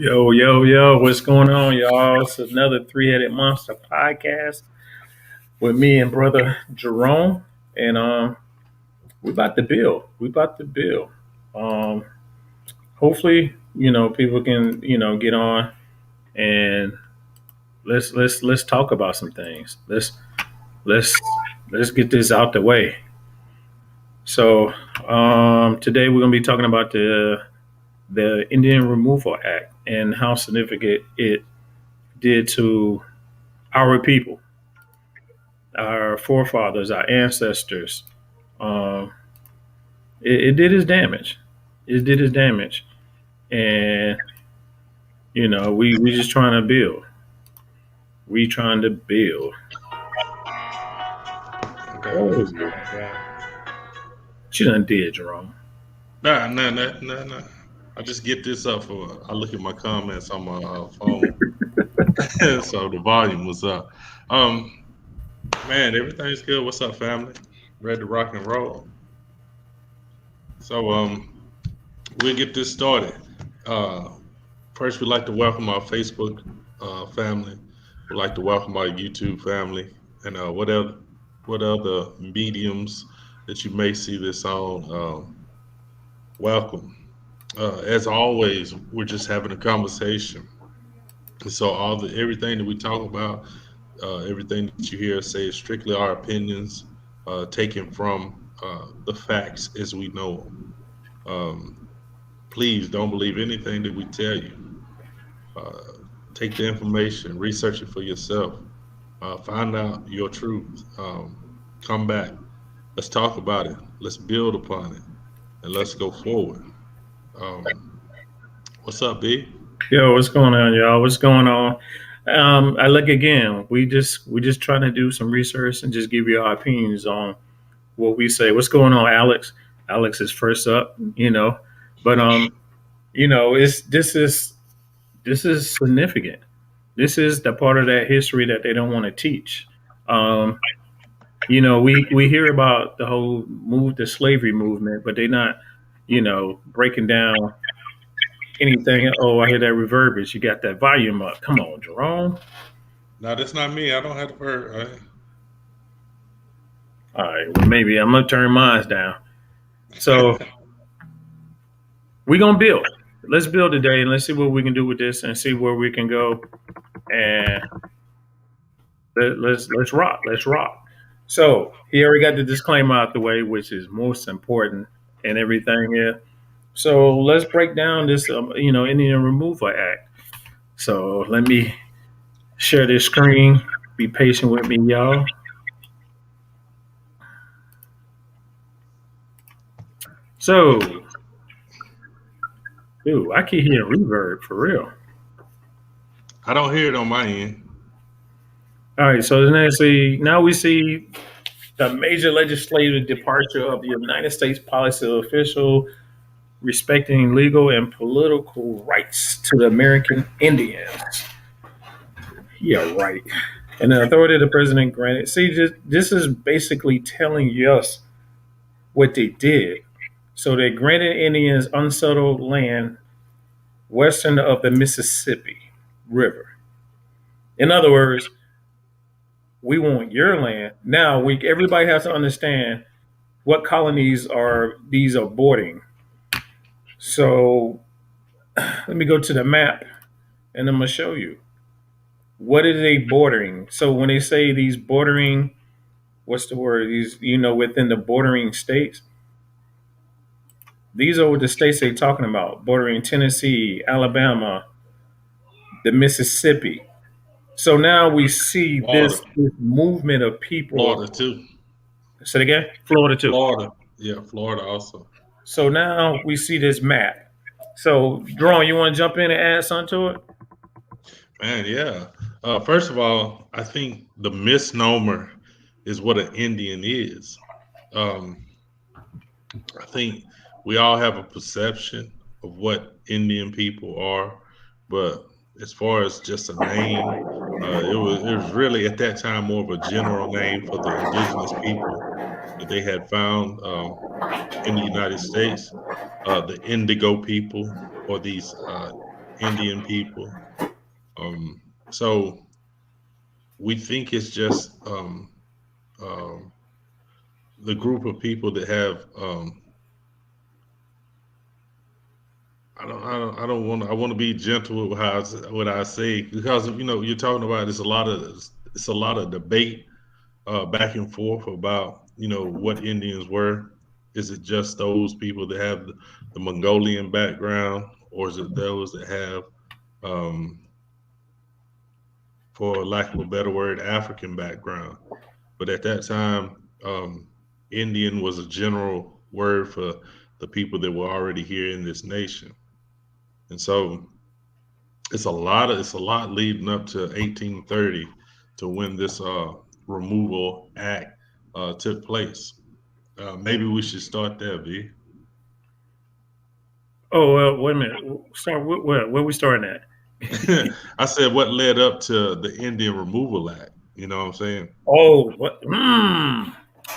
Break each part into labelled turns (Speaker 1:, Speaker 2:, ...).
Speaker 1: Yo, yo, yo, what's going on, y'all? It's another Three-Headed Monster podcast with me and brother Jerome. And we about to build. We about to build. Um hopefully, people can, get on and let's talk about some things. Let's let's get this out the way. So today we're gonna be talking about the Indian Removal Act and how significant it did to our people, our forefathers, our ancestors. Um, it did its damage. It did its damage, and we just trying to build. We trying to build.
Speaker 2: Okay,
Speaker 1: Oh,
Speaker 2: okay.
Speaker 1: she done did, Jerome.
Speaker 2: Nah. I just get this up for. I look at my comments on my phone, so the volume was up. Um, man, everything's good. What's up, family? Ready to rock and roll. So, we'll get this started. Uh, First, we'd like to welcome our Facebook family. We'd like to welcome our YouTube family, and what other mediums that you may see this on. Welcome. As always, we're just having a conversation. And so everything that we talk about, everything that you hear us say is strictly our opinions, taken from the facts as we know them. Please don't believe anything that we tell you. Uh, Take the information, research it for yourself, find out your truth. Come back. Let's talk about it. Let's build upon it, and let's go forward. Um, what's up, B?
Speaker 1: Yo, what's going on, y'all? What's going on? I look again. We just trying to do some research and just give you our opinions on what we say. What's going on, Alex? Alex is first up, but it's this is significant. This is the part of that history that they don't want to teach. Um, we hear about the whole move to slavery movement, but they're not, breaking down anything. Oh, I hear that reverberance. You got that volume up. Come on, Jerome.
Speaker 2: No, that's not me. I don't have to hurt.
Speaker 1: All right, well, maybe I'm gonna turn mine down. So we're gonna build. Let's build today, and let's see what we can do with this, and see where we can go. And let's rock. Let's rock. So he already got the disclaimer out the way, which is most important and everything here. So let's break down this, Indian Removal Act. So let me share this screen. Be patient with me, y'all. So, dude, I keep hearing reverb for real.
Speaker 2: I don't hear it on my end.
Speaker 1: All right, so now we see the major legislative departure of the United States policy official respecting legal and political rights to the American Indians. Yeah, right. And the authority of the president granted. See, this is basically telling us what they did. So they granted Indians unsettled land western of the Mississippi River. In other words, we want your land. Now, everybody has to understand what colonies are these are bordering. So let me go to the map and I'm gonna show you what is they bordering. So when they say these bordering, what's the word? These within the bordering states. These are the states they're talking about, bordering Tennessee, Alabama, the Mississippi. So now we see this,
Speaker 2: Florida,
Speaker 1: this movement of people.
Speaker 2: Florida too.
Speaker 1: Say it again, Florida too.
Speaker 2: Florida, yeah, Florida also.
Speaker 1: So now we see this map. So, Jerome, you want to jump in and add something to it?
Speaker 2: Man, yeah. First of all, I think the misnomer is what an Indian is. Um, I think we all have a perception of what Indian people are, but as far as just a name, it was really at that time more of a general name for the indigenous people that they had found in the United States, the Indigo people or these Indian people. So we think it's just um, the group of people that have I don't want I want to be gentle with how what I say because you're talking about it's a lot of debate back and forth about what Indians were. Is it just those people that have the Mongolian background, or is it those that have, um, for lack of a better word, African background? But at that time, Indian was a general word for the people that were already here in this nation, and so it's a lot leading up to 1830 to when this removal act took place. Maybe we should start there, V.
Speaker 1: Oh well, wait a minute. Start where we starting at?
Speaker 2: I said what led up to the Indian Removal Act. You know what I'm saying?
Speaker 1: Oh, what?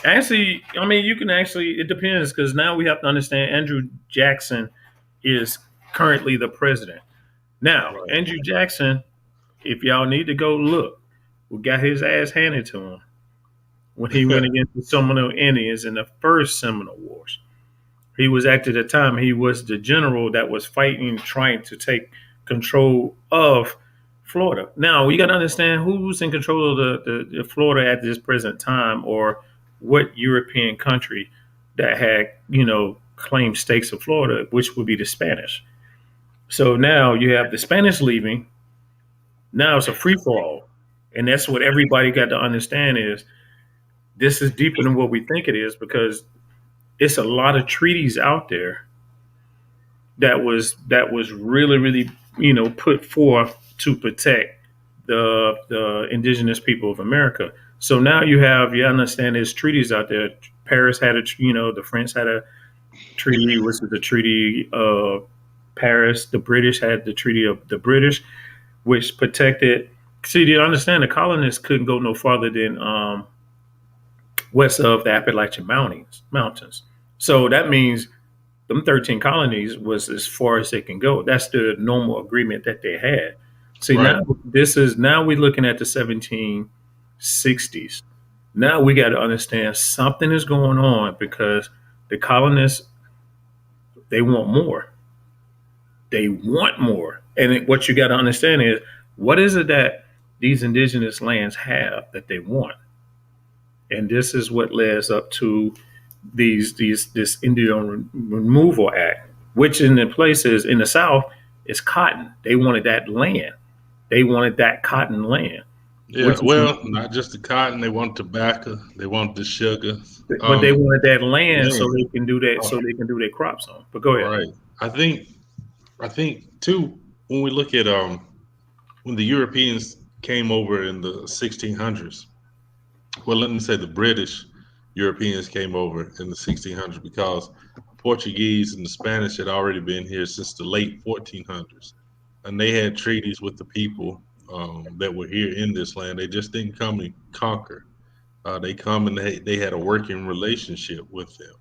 Speaker 1: Actually, I mean, you can actually. It depends because now we have to understand Andrew Jackson is currently the president. Now,
Speaker 2: Right.
Speaker 1: Andrew Jackson, if y'all need to go look, we got his ass handed to him when he went against the Seminole Indians in the first Seminole Wars. He was at the time he was the general that was fighting, trying to take control of Florida. Now you got to understand who's in control of the Florida at this present time, or what European country that had claimed stakes of Florida, which would be the Spanish. So now you have the Spanish leaving. Now it's a free for all, and that's what everybody got to understand is this is deeper than what we think it is because it's a lot of treaties out there that was really put forth to protect the indigenous people of America. So now you understand there's treaties out there. Paris had the French had a treaty, which is the Treaty of Paris. The British had the Treaty of the British, which protected. See, you understand the colonists couldn't go no farther than west of the Appalachian Mountains. So that means them 13 colonies was as far as they can go. That's the normal agreement that they had. See,
Speaker 2: Right.
Speaker 1: now we're looking at the 1760s. Now we got to understand something is going on because the colonists, they want more. They want more. And what you got to understand is what is it that these indigenous lands have that they want? And this is what leads up to this Indian Removal Act, which in the places in the South is cotton. They wanted that land. They wanted that cotton land,
Speaker 2: Yeah.
Speaker 1: which is,
Speaker 2: Well, not just the cotton. They want tobacco. They want the sugar.
Speaker 1: but they
Speaker 2: Um,
Speaker 1: wanted that land so
Speaker 2: land.
Speaker 1: they can do that,
Speaker 2: Oh,
Speaker 1: so they can do their crops on. But go ahead.
Speaker 2: right. I think. I think too. When we look at when the Europeans came over in the 1600s, well, let me say the British Europeans came over in the 1600s because the Portuguese and the Spanish had already been here since the late 1400s, and they had treaties with the people that were here in this land. They just didn't come and conquer. They come and they had a working relationship with them.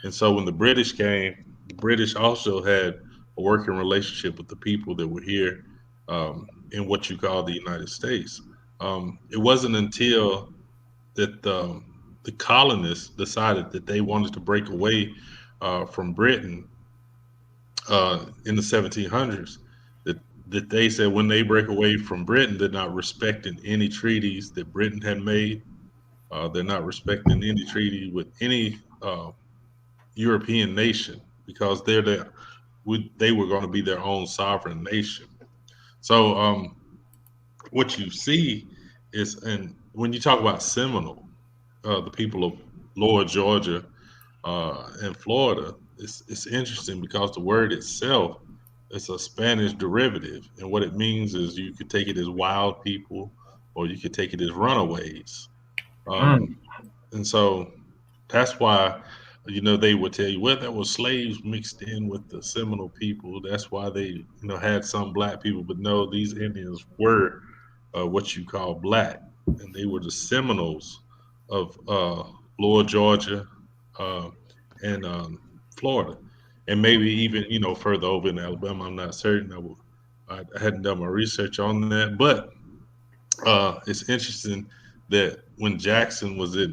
Speaker 2: And so when the British came, the British also had a working relationship with the people that were here in what you call the United States. It wasn't until that the colonists decided that they wanted to break away from Britain in the 1700s that they said when they break away from Britain, they're not respecting any treaties that Britain had made. They're not respecting any treaty with any European nation because they were going to be their own sovereign nation. So what you see is, and when you talk about Seminole, the people of Lower Georgia and Florida, it's interesting because the word itself is a Spanish derivative, and what it means is you could take it as wild people, or you could take it as runaways. Um,
Speaker 1: Mm.
Speaker 2: and so that's why they would tell you, well, there were slaves mixed in with the Seminole people. That's why they had some black people, but no, these Indians were what you call black, and they were the Seminoles of Lower Georgia uh, and Florida, and maybe even further over in Alabama. I'm not certain. I hadn't done my research on that, but it's interesting that when Jackson was at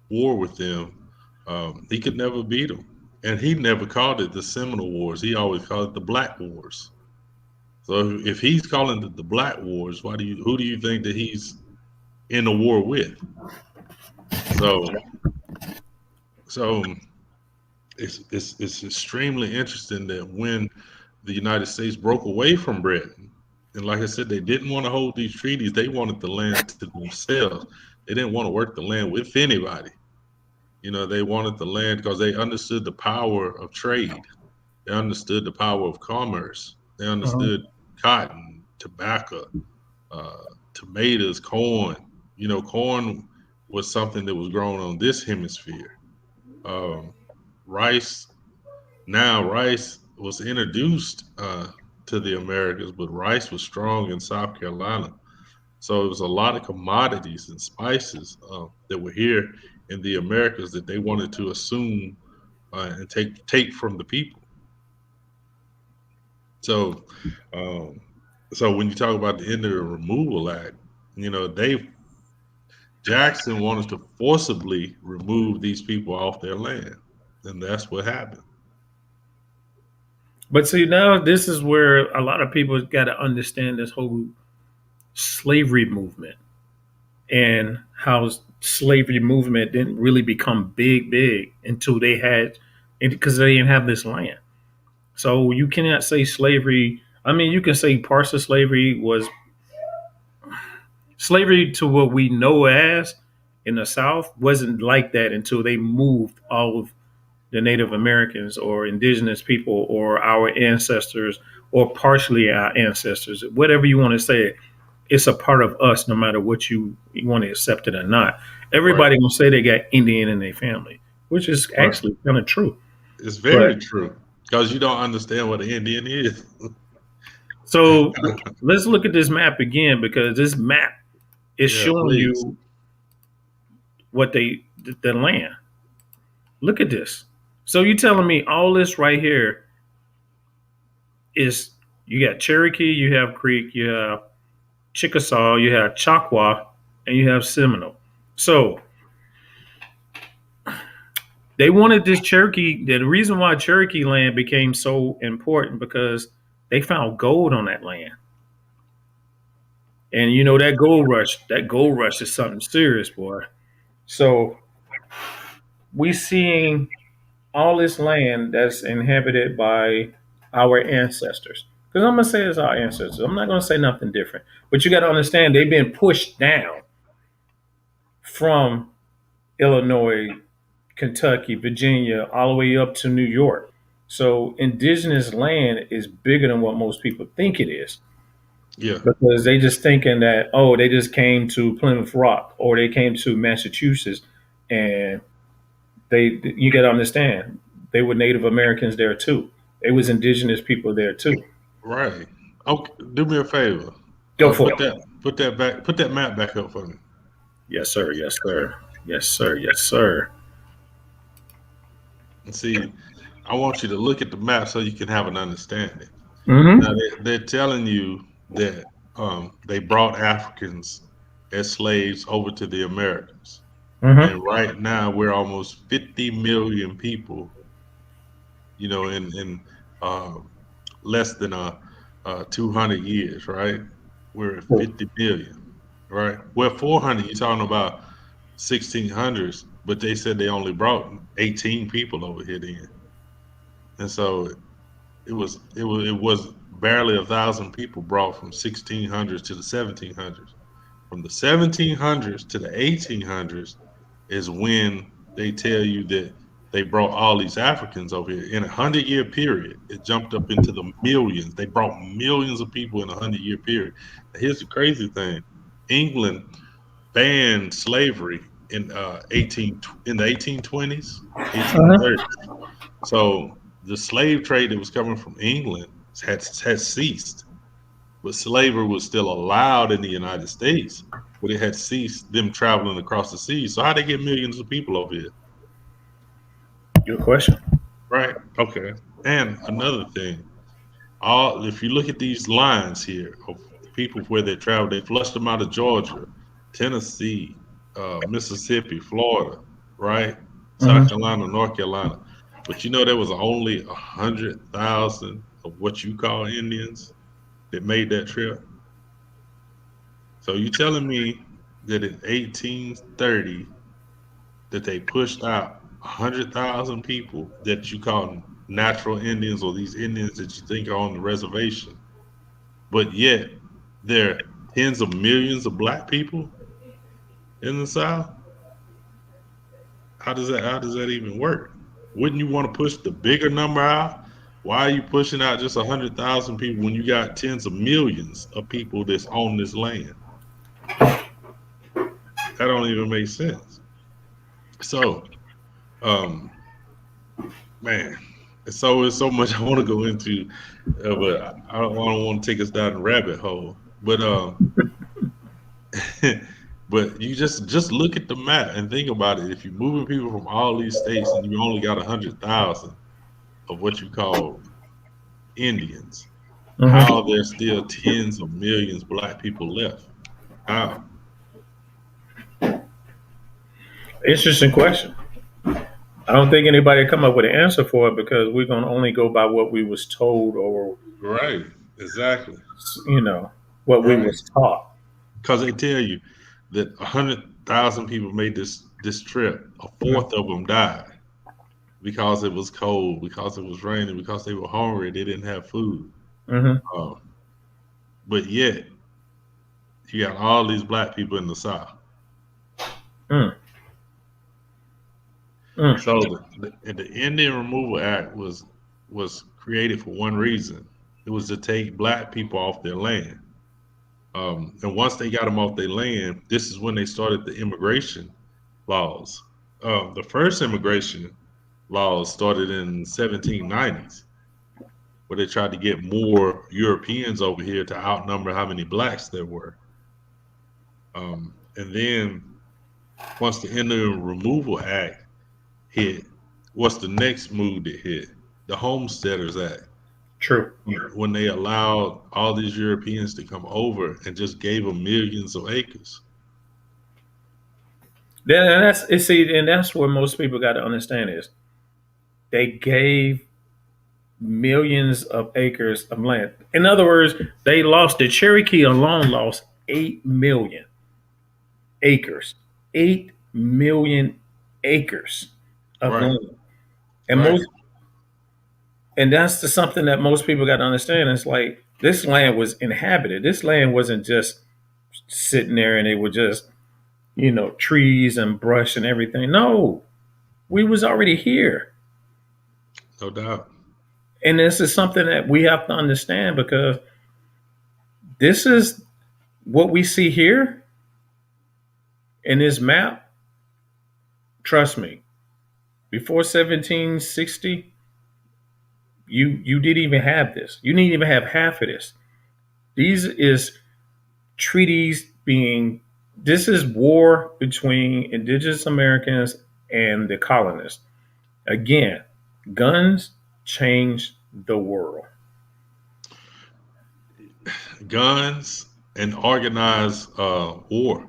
Speaker 2: war with them, he could never beat them, and he never called it the Seminole Wars. He always called it the Black Wars. So if he's calling it the Black Wars, who do you think that he's in a war with? So so it's extremely interesting that when the United States broke away from Britain, and like I said, they didn't want to hold these treaties. They wanted the land to themselves. They didn't want to work the land with anybody. They wanted the land because they understood the power of trade. They understood the power of commerce. They
Speaker 1: Uh-huh.
Speaker 2: understood cotton, tobacco, tomatoes, corn. Corn was something that was grown on this hemisphere. Um, rice. Now, rice was introduced to the Americas, but rice was strong in South Carolina. So it was a lot of commodities and spices that were here in the Americas that they wanted to assume and take from the people. So, um, so when you talk about the Indian Removal Act, they Jackson wanted to forcibly remove these people off their land, and that's what happened.
Speaker 1: But see, now this is where a lot of people got to understand this whole slavery movement and how slavery movement didn't really become big until they had, because they didn't have this land. So you cannot say slavery. I mean, you can say parts of slavery was slavery to what we know as in the South wasn't like that until they moved all of the Native Americans or indigenous people or our ancestors or partially our ancestors, whatever you want to say. It's a part of us, no matter what you want to accept it or not.
Speaker 2: Right,
Speaker 1: Everybody gonna say they got Indian in their family, which is
Speaker 2: right.
Speaker 1: actually kind of true.
Speaker 2: It's
Speaker 1: But
Speaker 2: very true because you don't understand what an Indian is.
Speaker 1: so let's look at this map again because this map is
Speaker 2: Yeah,
Speaker 1: showing
Speaker 2: please.
Speaker 1: you what the land. Look at this. So you telling me all this right here is you got Cherokee, you have Creek, you have Chickasaw, you have Choctaw, and you have Seminole. So they wanted this Cherokee. The reason why Cherokee land became so important because they found gold on that land, and you know that gold rush. That gold rush is something serious, boy. So we seeing all this land that's inhabited by our ancestors. Because I'm gonna say it's our ancestors. I'm not gonna say nothing different. But you got to understand they've been pushed down from Illinois, Kentucky, Virginia, all the way up to New York. So indigenous land is bigger than what most people think it is
Speaker 2: Yeah,
Speaker 1: because they just thinking that, oh, they just came to Plymouth Rock or they came to Massachusetts, and you got to understand they were Native Americans there too. They was indigenous people there too.
Speaker 2: right. Okay, do me a favor.
Speaker 1: Go for
Speaker 2: Put
Speaker 1: it.
Speaker 2: that map back up for me.
Speaker 1: Yes, sir. Yes, sir. Yes, sir. Yes, sir.
Speaker 2: And see, I want you to look at the map so you can have an understanding. Now
Speaker 1: Mm-hmm.
Speaker 2: they're telling you that they brought Africans as slaves over to the Americas, and
Speaker 1: Mm-hmm.
Speaker 2: right now we're almost 50 million people. In um, less than 200 years, right? We're at 50 million, right? Well, 400. You're talking about 1600s, but they said they only brought 18 people over here then, and so it was barely 1,000 people brought from 1600s to the 1700s. From the 1700s to the 1800s is when they tell you that they brought all these Africans over here. In a 100-year period, it jumped up into the millions. They brought millions of people in a 100-year period. Now, here's the crazy thing: England banned slavery in the 1820s,
Speaker 1: Uh-huh.
Speaker 2: 1830s. So the slave trade that was coming from England had ceased, but slavery was still allowed in the United States, but it had ceased them traveling across the seas. So how they get millions of people over here?
Speaker 1: Good question.
Speaker 2: Right. Okay. And another thing, all if you look at these lines here of people where they traveled, they flushed them out of Georgia, Tennessee, Mississippi, Florida, right? South
Speaker 1: Hmm.
Speaker 2: Carolina, North Carolina. But you know there was only 100,000 of what you call Indians that made that trip. So you telling me that in 1830 that they pushed out 100,000 people that you call natural Indians or these Indians that you think are on the reservation, but yet there are tens of millions of black people in the South? How does that even work? Wouldn't you want to push the bigger number out? Why are you pushing out just 100,000 people when you got tens of millions of people that's on this land? That don't even make sense. So, um, man, it's so much I want to go into, but I don't want to take us down the rabbit hole. But but you just look at the map and think about it. If you're moving people from all these states and you only got 100,000 of what you call Indians, how
Speaker 1: Hmm.
Speaker 2: there's still tens of millions black people left? How?
Speaker 1: Interesting question. I don't think anybody come up with an answer for it because we're gonna only go by what we was told or
Speaker 2: Right. Exactly.
Speaker 1: you know what we
Speaker 2: Right.
Speaker 1: was taught.
Speaker 2: Because they tell you that 100,000 people made this trip. A fourth of them died because it was cold, because it was raining, because they were hungry, they didn't have food.
Speaker 1: Hmm.
Speaker 2: Uh, but yet, you got all these black people in the South.
Speaker 1: Mm. Mm.
Speaker 2: So the Indian Removal Act was created for one reason. It was to take black people off their land. And once they got them off their land, this is when they started the immigration laws. The first immigration laws started in 1790s, where they tried to get more Europeans over here to outnumber how many blacks there were. And then once the Indian Removal Act hit, what's the next move that hit? The Homesteaders Act,
Speaker 1: True.
Speaker 2: when they allowed all these Europeans to come over and just gave them millions of acres.
Speaker 1: Then see, and that's what most people got to understand is they gave millions of acres of land. In other words, they lost the Cherokee alone lost 8 million acres, 8 million acres of
Speaker 2: Right,
Speaker 1: land, and
Speaker 2: right.
Speaker 1: something that most people got to understand. It's like this land was inhabited. This land wasn't just sitting there and it was just trees and brush and everything. No, we was already here.
Speaker 2: No doubt.
Speaker 1: And this is something that we have to understand because this is what we see here in this map. Trust me, before 1760, you didn't even have this. You didn't even have half of this. These is treaties being. This is war between Indigenous Americans and the colonists. Again, guns change the world.
Speaker 2: Guns and organized war.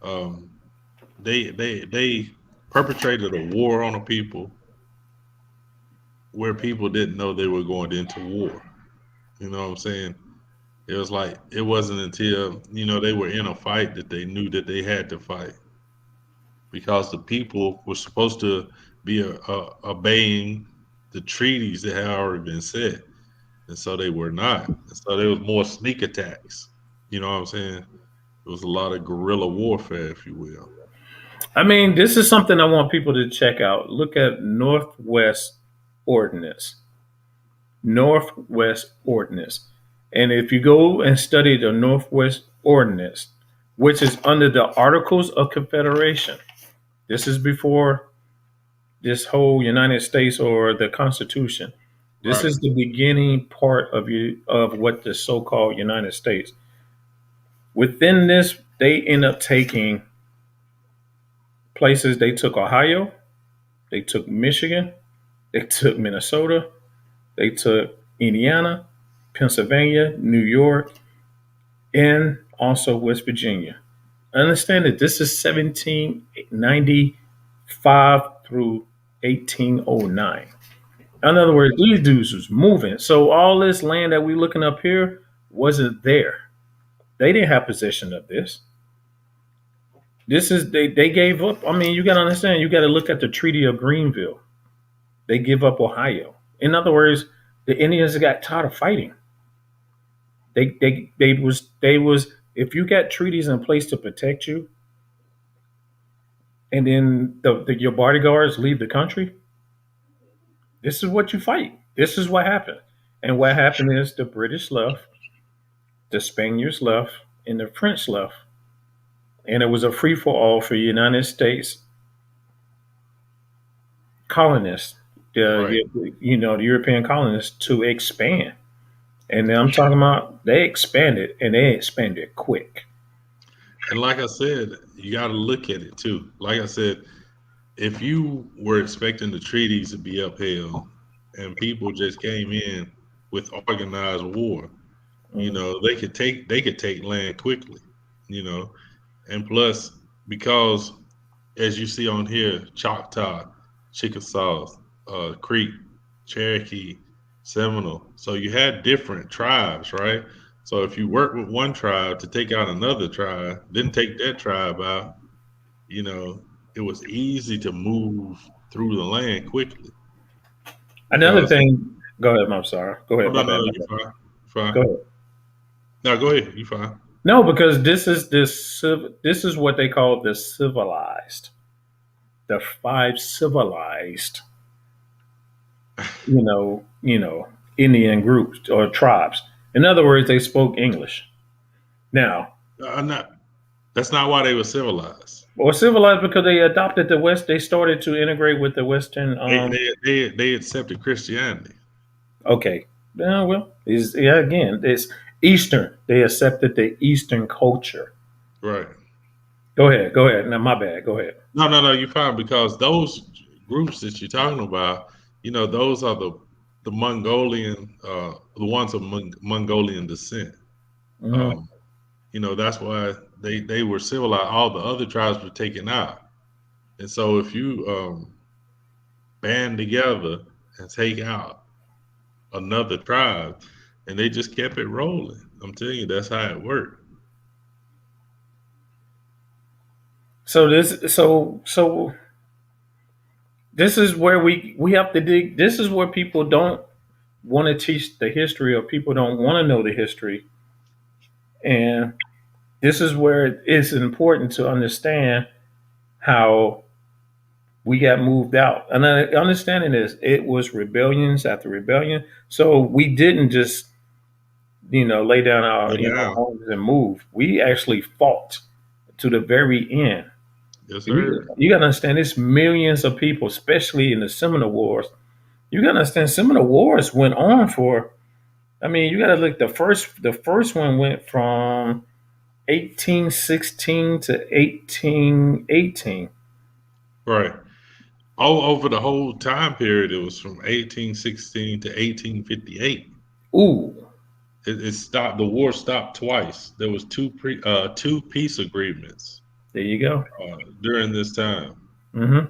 Speaker 2: Um, they perpetrated a war on the people where people didn't know they were going into war. You know what I'm saying? It was like it wasn't until they were in a fight that they knew that they had to fight because the people were supposed to be obeying the treaties that had already been set, and so they were not. And so there was more sneak attacks. You know what I'm saying? It was a lot of guerrilla warfare, if you will.
Speaker 1: I mean, this is something I want people to check out. Look at Northwest Ordinance. Northwest Ordinance. And if you go and study the Northwest Ordinance, which is under the Articles of Confederation, this is before this whole United States or the Constitution. This
Speaker 2: Right.
Speaker 1: is the beginning part of what the so-called United States. Within this, they end up taking places. They took Ohio, they took Michigan, they took Minnesota, they took Indiana, Pennsylvania, New York, and also West Virginia. Understand that this is 1795 through 1809. In other words, these dudes was moving. So all this land that we looking up here wasn't there. They didn't have possession of this. This is they gave up. I mean, you gotta understand, you gotta look at the Treaty of Greenville. They give up Ohio. In other words, the Indians got tired of fighting. They was if you got treaties in place to protect you, and then your bodyguards leave the country, this is what you fight. This is what happened. And what happened is the British left, the Spaniards left, and the French left. And it was a free for all for the United States colonists,
Speaker 2: Right.
Speaker 1: the European colonists to expand. And I'm talking about they expanded and they expanded quick.
Speaker 2: And like I said, you got to look at it too. Like I said, if you were expecting the treaties to be upheld and people just came in with organized war,
Speaker 1: Mm,
Speaker 2: they could take land quickly, you know. And plus, because as you see on here, Choctaw, Chickasaw, Creek, Cherokee, Seminole. So you had different tribes, right? So if you work with one tribe to take out another tribe, then take that tribe out, you know, it was easy to move through the land quickly
Speaker 1: Another
Speaker 2: because
Speaker 1: thing, go ahead. I'm sorry. Go
Speaker 2: oh
Speaker 1: ahead.
Speaker 2: no
Speaker 1: My
Speaker 2: no
Speaker 1: bad.
Speaker 2: no
Speaker 1: My
Speaker 2: you're
Speaker 1: bad.
Speaker 2: fine. Fine.
Speaker 1: Go ahead.
Speaker 2: No, go ahead. You fine.
Speaker 1: No, because this is what they call the civilized, the five civilized, Indian groups or tribes. In other words, they spoke English. Now,
Speaker 2: I'm not. That's not why they were civilized.
Speaker 1: or civilized because they adopted the West. They started to integrate with the Western.
Speaker 2: They accepted Christianity.
Speaker 1: Okay, well, again, it's Eastern. They accepted the Eastern culture.
Speaker 2: Right.
Speaker 1: Go ahead. Go ahead. Now, my bad. Go ahead.
Speaker 2: No, no, no, you're fine because those groups that you're talking about, those are the Mongolian, the ones of Mongolian descent.
Speaker 1: Hmm.
Speaker 2: Um, that's why they were civilized. All the other tribes were taken out, and so if you band together and take out another tribe, and they just kept it rolling. I'm telling you, that's how it worked.
Speaker 1: So this is where we have to dig. This is where people don't want to teach the history, or people don't want to know the history, and this is where it's important to understand how we got moved out. And understanding this, it was rebellions after rebellion. So we didn't just lay down our
Speaker 2: But now,
Speaker 1: homes and move. We actually fought to the very end.
Speaker 2: yes, sir.
Speaker 1: You got to understand, it's millions of people, especially in the Seminole Wars. You got to understand, Seminole Wars went on for. I mean, you got to look. The first one went from 1816 to 1818.
Speaker 2: Right. All over the whole time period, it was from 1816 to 1858.
Speaker 1: Ooh,
Speaker 2: It stopped. The war stopped twice. There was two peace agreements
Speaker 1: there you go.
Speaker 2: during this time.
Speaker 1: Hmm.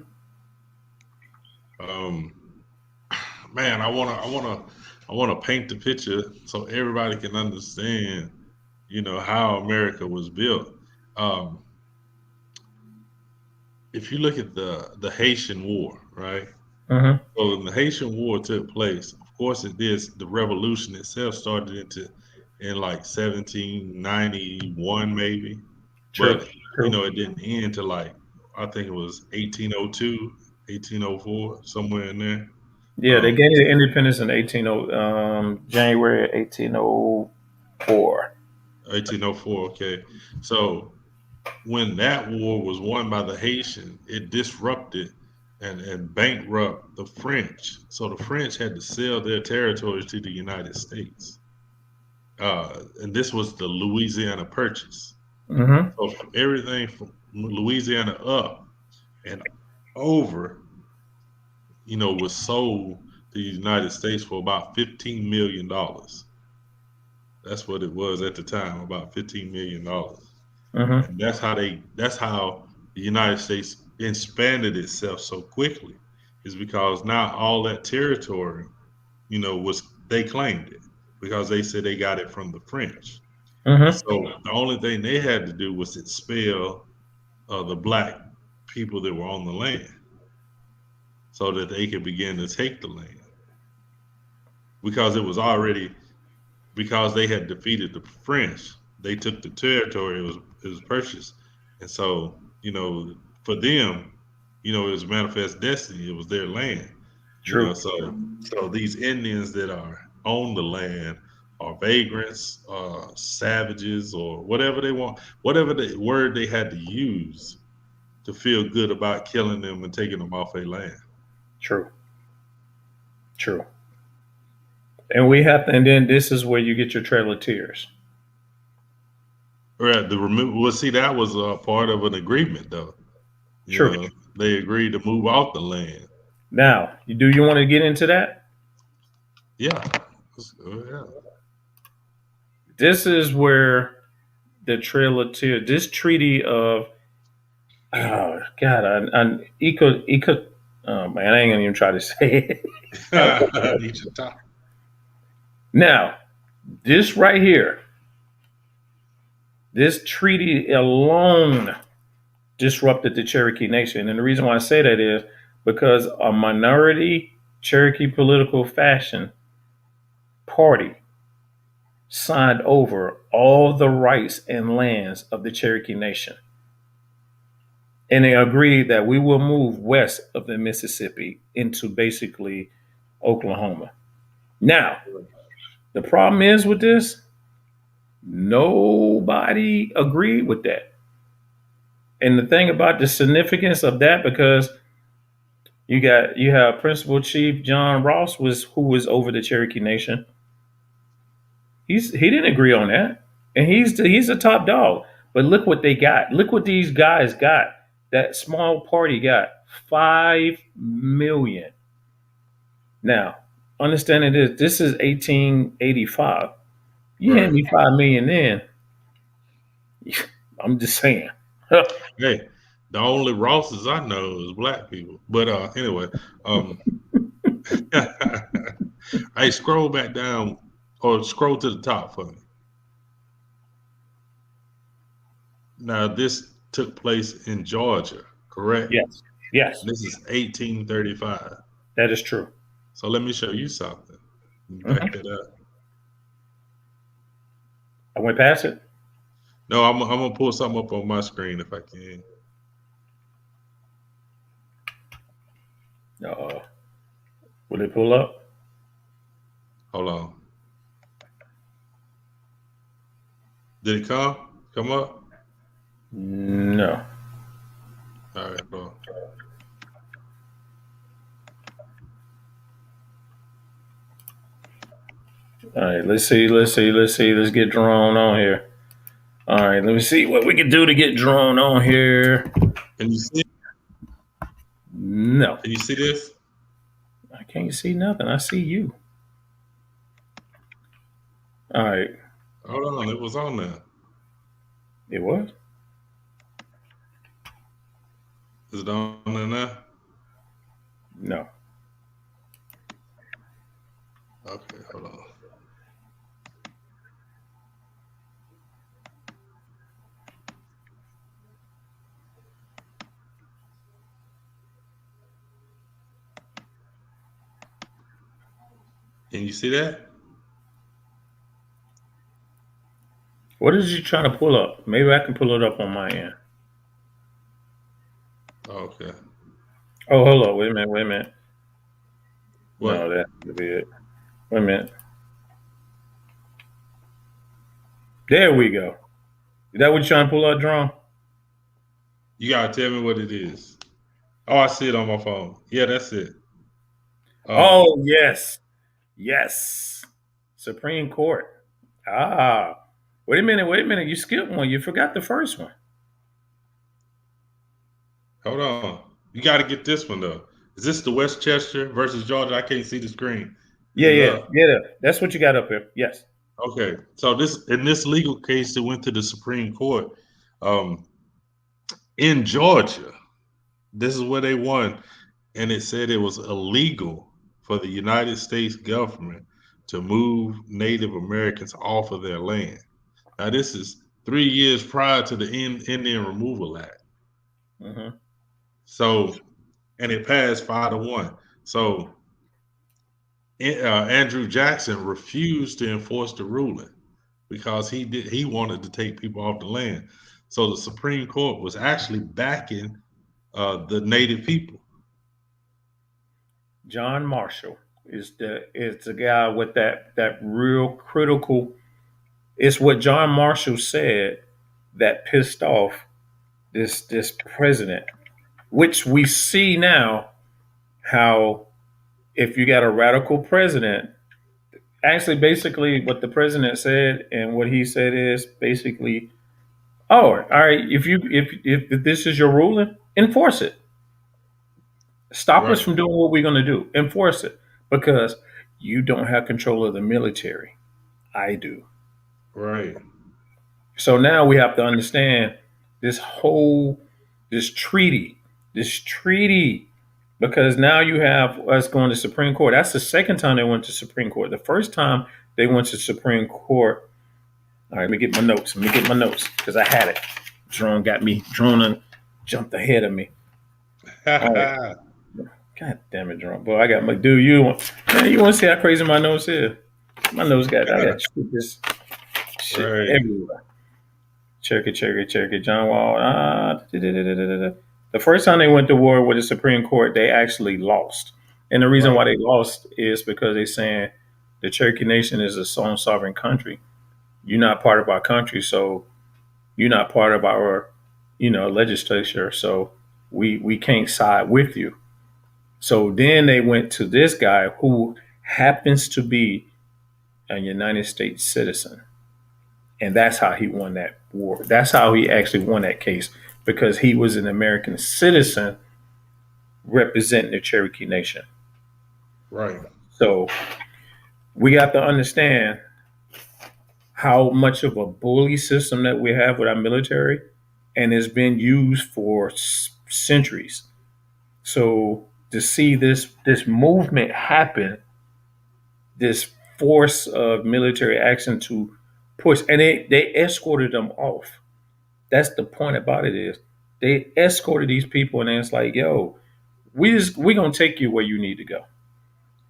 Speaker 2: Um, man, I wanna paint the picture so everybody can understand, how America was built. Um, if you look at the Haitian War, right?
Speaker 1: Hmm.
Speaker 2: So when the Haitian War took place, of course it did. The revolution itself started in like 1791 maybe,
Speaker 1: True,
Speaker 2: but
Speaker 1: true.
Speaker 2: it didn't end till like I think it was 1802, 1804, somewhere in there.
Speaker 1: Yeah, they
Speaker 2: Um,
Speaker 1: gained their independence in January 1804.
Speaker 2: 1804. Okay, so when that war was won by the Haitian, it disrupted and bankrupt the French. So the French had to sell their territories to the United States. And this was the Louisiana Purchase.
Speaker 1: Hmm.
Speaker 2: So everything from Louisiana up and over, was sold to the United States for about $15 million. That's what it was at the time, about $15 million.
Speaker 1: Mm-hmm.
Speaker 2: And that's how the United States expanded itself so quickly, is because now all that territory, was they claimed it because they said they got it from the French. And
Speaker 1: Mm-hmm.
Speaker 2: so the only thing they had to do was expel the black people that were on the land so that they could begin to take the land because because they had defeated the French. They took the territory it was purchased, and so for them, it was manifest destiny. It was their land,
Speaker 1: True.
Speaker 2: so these Indians that are on the land are vagrants, savages, or whatever they want, whatever the word they had to use to feel good about killing them and taking them off their land.
Speaker 1: True. True. And we have to, and then this is where you get your Trail of Tears.
Speaker 2: Right. Well, see, that was a part of an agreement, though. You
Speaker 1: True.
Speaker 2: know, they agreed to move off the land.
Speaker 1: Now, do you want to get into that?
Speaker 2: Yeah. Yeah.
Speaker 1: This is where the Trail of Tears, this treaty of, oh God, oh man, I ain't gonna even try to say it.
Speaker 2: Need your time.
Speaker 1: Now, this right here, this treaty alone disrupted the Cherokee Nation. And the reason why I say that is because a minority Cherokee political faction party signed over all the rights and lands of the Cherokee Nation. And they agreed that we will move west of the Mississippi into basically Oklahoma. Now, the problem is with this, nobody agreed with that. And the thing about the significance of that, because you have Principal Chief John Ross who was over the Cherokee Nation. He didn't agree on that, and he's a top dog. But look what they got. Look what these guys got. That small party got 5 million. Now, understanding this is 1885. You hand
Speaker 2: Right.
Speaker 1: me 5 million in, I'm just saying.
Speaker 2: Hey, the only Rosses I know is black people. But anyway, hey, scroll back down or scroll to the top for me. Now, this took place in Georgia, correct?
Speaker 1: Yes, yes,
Speaker 2: This is 1835.
Speaker 1: that is true.
Speaker 2: So let me show you something. Back
Speaker 1: Mhm.
Speaker 2: that up.
Speaker 1: I went past it.
Speaker 2: No, I'm gonna pull something up on my screen if I can.
Speaker 1: Uh, will it pull up?
Speaker 2: Hold on. Did it come up?
Speaker 1: No.
Speaker 2: All right, bro.
Speaker 1: All right, let's see. Let's get Jerome on here. All right, let me see what we can do to get Jerome on here.
Speaker 2: Can you see?
Speaker 1: No,
Speaker 2: Can you see this?
Speaker 1: I can't see nothing. I see you. All right,
Speaker 2: Hold on, it was on there.
Speaker 1: it was.
Speaker 2: Is it on there now?
Speaker 1: No.
Speaker 2: Okay, hold on. Can you see that?
Speaker 1: What is you trying to pull up? Maybe I can pull it up on my end.
Speaker 2: Okay.
Speaker 1: Oh, hold on. Wait a minute. Wait a minute. No,
Speaker 2: What?
Speaker 1: that could be it. Wait a minute. There we go. Is that what you're trying to pull up, Jerome?
Speaker 2: You gotta tell me what it is. Oh, I see it on my phone. Yeah, that's it. Um,
Speaker 1: Oh, yes. Yes. Supreme Court. Ah. Wait a minute. Wait a minute. You skipped one. You forgot the first one.
Speaker 2: Hold on. You gotta get this one though. Is this the Westchester versus Georgia? I can't see the screen. Is
Speaker 1: Yeah,
Speaker 2: it
Speaker 1: yeah,
Speaker 2: up?
Speaker 1: yeah. That's what you got up here. Yes.
Speaker 2: Okay, so this in this legal case that went to the Supreme Court um, in Georgia, this is where they won, and it said it was illegal for the United States government to move Native Americans off of their land. Now, this is 3 years prior to the Indian Removal Act.
Speaker 1: Hmm.
Speaker 2: So, and it passed 5-1. So, Andrew Jackson refused to enforce the ruling because he wanted to take people off the land. So the Supreme Court was actually backing the native people.
Speaker 1: John Marshall is the guy with that real critical. It's what John Marshall said that pissed off this president, which we see now how if you got a radical president, actually basically what the president said and what he said is basically, oh, all right, if this is your ruling, enforce it. Stop us
Speaker 2: Right,
Speaker 1: from doing what we're going to do. Enforce it because you don't have control of the military. I do.
Speaker 2: right,
Speaker 1: So now we have to understand this whole this treaty, this treaty, because now you have us going to Supreme Court. That's the second time they went to Supreme Court. The first time they went to Supreme Court. All right, let me get my notes. Let me get my notes because I had it. Drone got me. Drone and jumped ahead of me. All right. God damn it, drone. Boy, I got my dude. Man, you want to see how crazy my nose is? My nose got. I got this shit
Speaker 2: right,
Speaker 1: everywhere. Cherokee, John Wall. The first time they went to war with the Supreme Court, they actually lost. And the reason
Speaker 2: right,
Speaker 1: why they lost is because they're saying the Cherokee Nation is its own sovereign country. You're not part of our country, so you're not part of our, legislature. So we can't side with you. So then they went to this guy who happens to be a United States citizen. And that's how he won that war. That's how he actually won that case because he was an American citizen representing the Cherokee Nation.
Speaker 2: right.
Speaker 1: So we got to understand how much of a bully system that we have with our military, and it's been used for centuries. So to see this movement happen, this force of military action to push, and they escorted them off. That's the point about it is they escorted these people, and it's like, yo, we gonna take you where you need to go.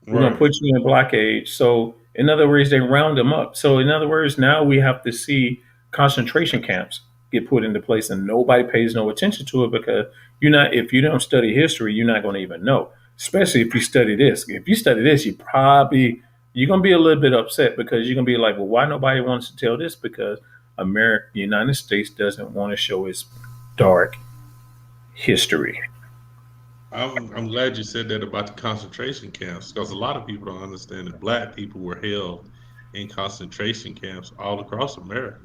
Speaker 1: We're gonna
Speaker 2: Right.
Speaker 1: put you in blockade. So in other words, they round them up. So in other words, now we have to see concentration camps get put into place, and nobody pays no attention to it because you're not. If you don't study history, you're not gonna even know. Especially if you study this. If you study this, you're gonna be a little bit upset because you're gonna be like, well, why nobody wants to tell this? Because America, the United States, doesn't want to show its dark history.
Speaker 2: I'm glad you said that about the concentration camps because a lot of people don't understand that Black people were held in concentration camps all across America.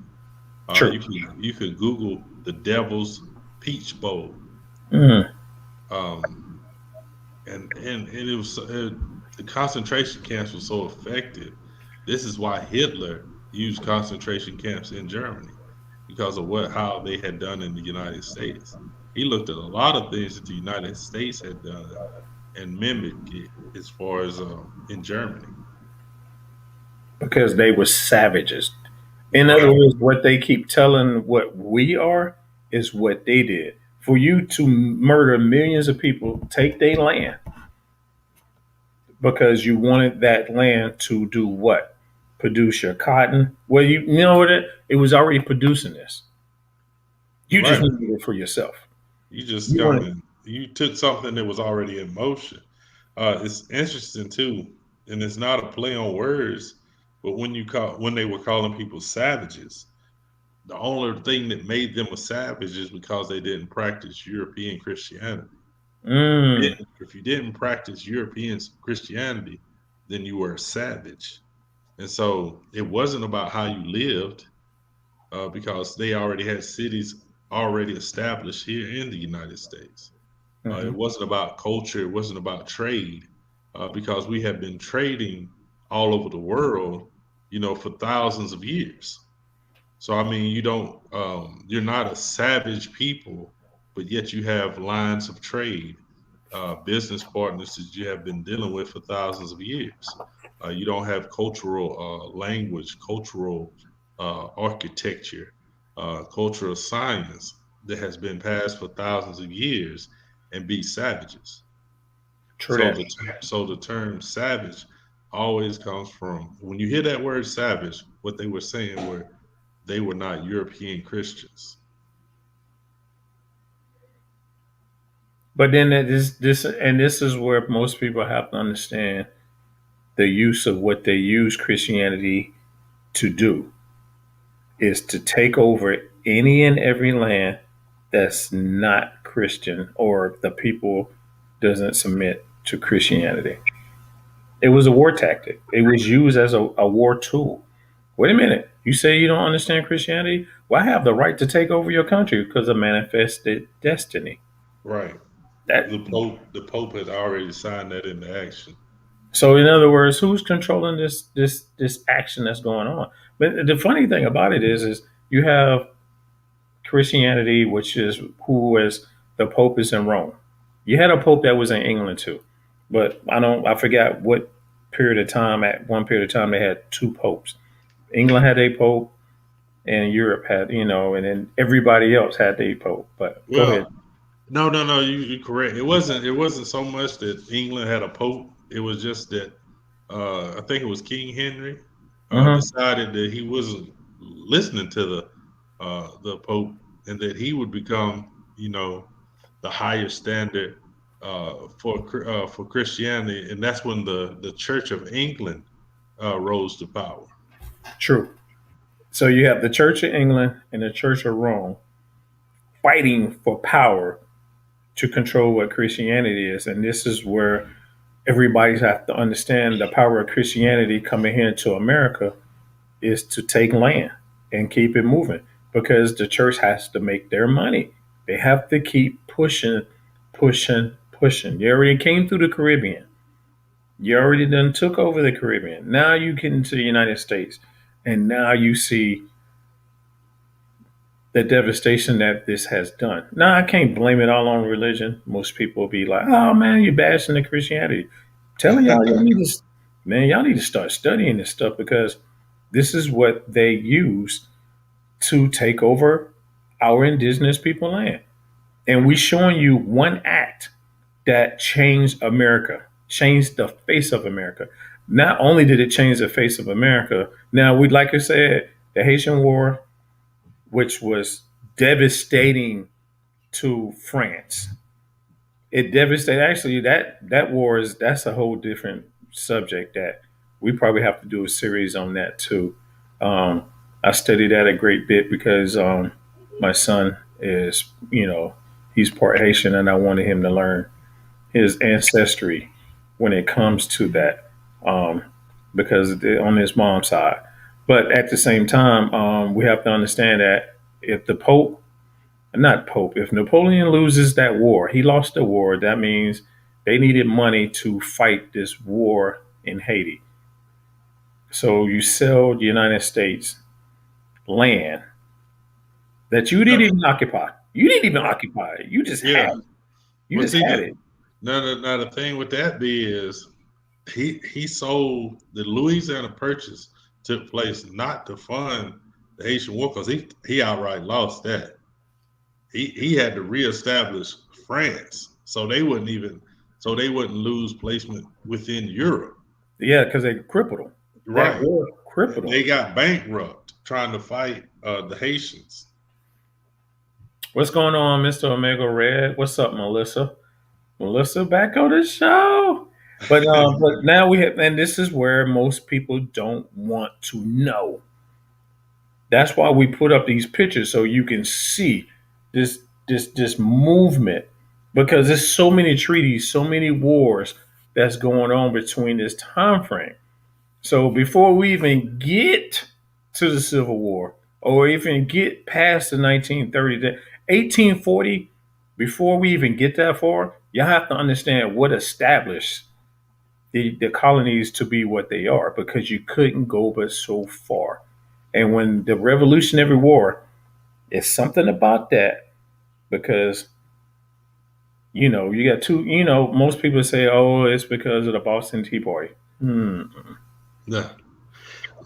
Speaker 1: True.
Speaker 2: You could Google the Devil's Peach Bowl,
Speaker 1: Mm.
Speaker 2: um, and the concentration camps were so effective. This is why Hitler used concentration camps in Germany because of what how they had done in the United States. He looked at a lot of things that the United States had done and mimicked it as far as in Germany.
Speaker 1: Because they were savages. In other
Speaker 2: Right,
Speaker 1: words, what they keep telling what we are is what they did. For you to murder millions of people, take their land because you wanted that land to do what? Produce your cotton. Well, you know what? It was already producing this. You just
Speaker 2: right.
Speaker 1: needed it for yourself.
Speaker 2: You just
Speaker 1: You
Speaker 2: come
Speaker 1: wanted.
Speaker 2: and you took something that was already in motion. It's interesting too, and it's not a play on words, but when they were calling people savages, the only thing that made them a savage is because they didn't practice European Christianity.
Speaker 1: Mm,
Speaker 2: If you didn't practice European Christianity, then you were a savage. And so it wasn't about how you lived, because they already had cities already established here in the United States. It
Speaker 1: mhm.
Speaker 2: wasn't about culture. It wasn't about trade, because we have been trading all over the world. for thousands of years. So I mean, you're not a savage people, but yet you have lines of trade, business partners that you have been dealing with for thousands of years. You don't have cultural language, cultural architecture, cultural science that has been passed for thousands of years and be savages.
Speaker 1: True
Speaker 2: So
Speaker 1: that.
Speaker 2: the term savage always comes from when you hear that word savage, what they were saying were they were not European Christians.
Speaker 1: But then this is where most people have to understand the use of what they use Christianity to do is to take over any and every land that's not Christian or the people doesn't submit to Christianity. It was a war tactic. It was used as a war tool. Wait a minute. You say you don't understand Christianity? Well, I have the right to take over your country because of manifested destiny.
Speaker 2: Right.
Speaker 1: That
Speaker 2: The Pope had already signed that into action.
Speaker 1: so in other words, who's controlling this action that's going on? But the funny thing about it is you have Christianity, which is who is the Pope is in Rome. You had a Pope that was in England too, but I forgot what period of time. At one period of time, they had two popes. England had a pope, and Europe had and then everybody else had a pope. But go ahead.
Speaker 2: Well, no, no, no. You're correct. It wasn't so much that England had a pope. It was just that I think it was King Henry
Speaker 1: Hmm.
Speaker 2: decided that he wasn't listening to the Pope, and that he would become, the higher standard for Christianity, and that's when the Church of England rose to power.
Speaker 1: True. So you have the Church of England and the Church of Rome fighting for power to control what Christianity is, and this is where everybody's have to understand the power of Christianity coming here to America is to take land and keep it moving because the church has to make their money. They have to keep pushing, pushing, pushing. You already came through the Caribbean. You already done took over the Caribbean. Now you get into the United States, and now you see the devastation that this has done. Now I can't blame it all on religion. Most people will be like, "Oh man, you're bashing the Christianity." Telling y'all need to, man, y'all need to start studying this stuff because this is what they use to take over our indigenous people land. And we showing you one act that changed America, changed the face of America. Not only did it change the face of America, now we like I said, the Haitian War, which was devastating to France. It devastated actually that war is that's a whole different subject that we probably have to do a series on that too. Um, I studied that a great bit because my son is he's part Haitian and I wanted him to learn his ancestry when it comes to that um, because on his mom's side. But at the same time, we have to understand that if the Pope not Pope. If Napoleon loses that war, he lost the war. That means they needed money to fight this war in Haiti. So you sell the United States land that you didn't even occupy. You didn't even occupy it. You just had
Speaker 2: Yeah.
Speaker 1: it. You
Speaker 2: Well,
Speaker 1: just
Speaker 2: see,
Speaker 1: had it.
Speaker 2: now the thing with that be is he sold the Louisiana Purchase took place not to fund the Haitian War because he outright lost that. He had to reestablish France, so they wouldn't lose placement within Europe.
Speaker 1: Yeah, because they crippled them. That
Speaker 2: Right.
Speaker 1: war crippled them.
Speaker 2: They got bankrupt trying to fight the Haitians.
Speaker 1: What's going on, Mr. Omega Red? What's up, Melissa? Melissa back on the show. But now we have, and this is where most people don't want to know. That's why we put up these pictures so you can see this movement because there's so many treaties, so many wars that's going on between this time frame. So before we even get to the Civil War or even get past the 1930s, the 1840, before we even get that far, you have to understand what established the colonies to be what they are because you couldn't go but so far. And when the Revolutionary War, it's something about that because you got two. Most people say, "Oh, it's because of the Boston Tea Party." Hmm.
Speaker 2: Yeah.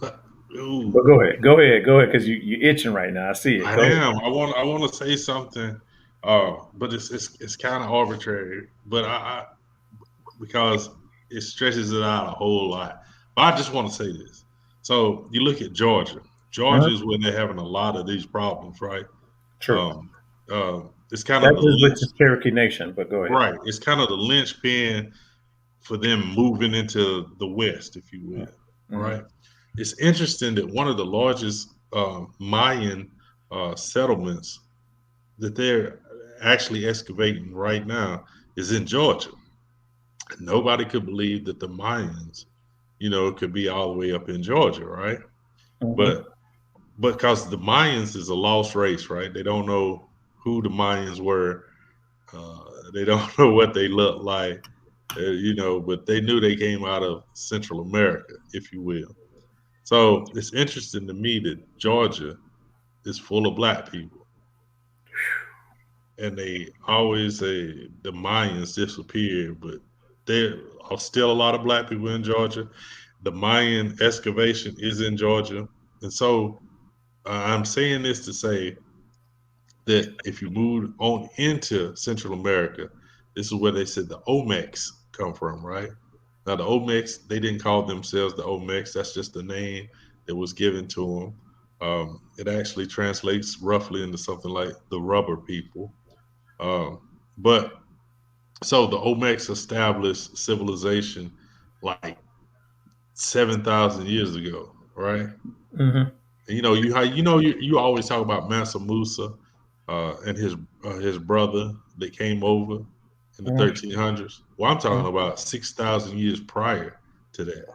Speaker 1: But
Speaker 2: Ooh,
Speaker 1: go ahead, because you itching right now. I see it.
Speaker 2: I
Speaker 1: Go ahead.
Speaker 2: am. I want to say something, but it's kind of arbitrary. But I because it stretches it out a whole lot. But I just want to say this. So you look at Georgia. Georgia
Speaker 1: Uh-huh.
Speaker 2: is where they're having a lot of these problems, right?
Speaker 1: True.
Speaker 2: Um, it's kind of
Speaker 1: That's
Speaker 2: the
Speaker 1: just with
Speaker 2: lynch,
Speaker 1: the Cherokee Nation. But go ahead.
Speaker 2: right? It's kind of the linchpin for them moving into the West, if you will,
Speaker 1: Mm-hmm.
Speaker 2: right? It's interesting that one of the largest Mayan settlements that they're actually excavating right now is in Georgia. Nobody could believe that the Mayans, could be all the way up in Georgia, right?
Speaker 1: Mm-hmm.
Speaker 2: But because the Mayans is a lost race, right? They don't know who the Mayans were. They don't know what they look like, but they knew they came out of Central America, if you will. So it's interesting to me that Georgia is full of black people, and they always say the Mayans disappeared, but there are still a lot of black people in Georgia. The Mayan excavation is in Georgia, and so I'm saying this to say that if you move on into Central America, this is where they said the Olmecs come from, right? Now the Olmecs, they didn't call themselves the Olmecs. That's just the name that was given to them. It actually translates roughly into something like the rubber people. Um, but so the Olmecs established civilization like 7,000 years ago, right?
Speaker 1: Mm-hmm.
Speaker 2: And, you always talk about Mansa Musa and his brother that came over in the
Speaker 1: Mm-hmm.
Speaker 2: 1300s. Well, I'm talking
Speaker 1: Mm-hmm.
Speaker 2: about 6,000 years prior to that,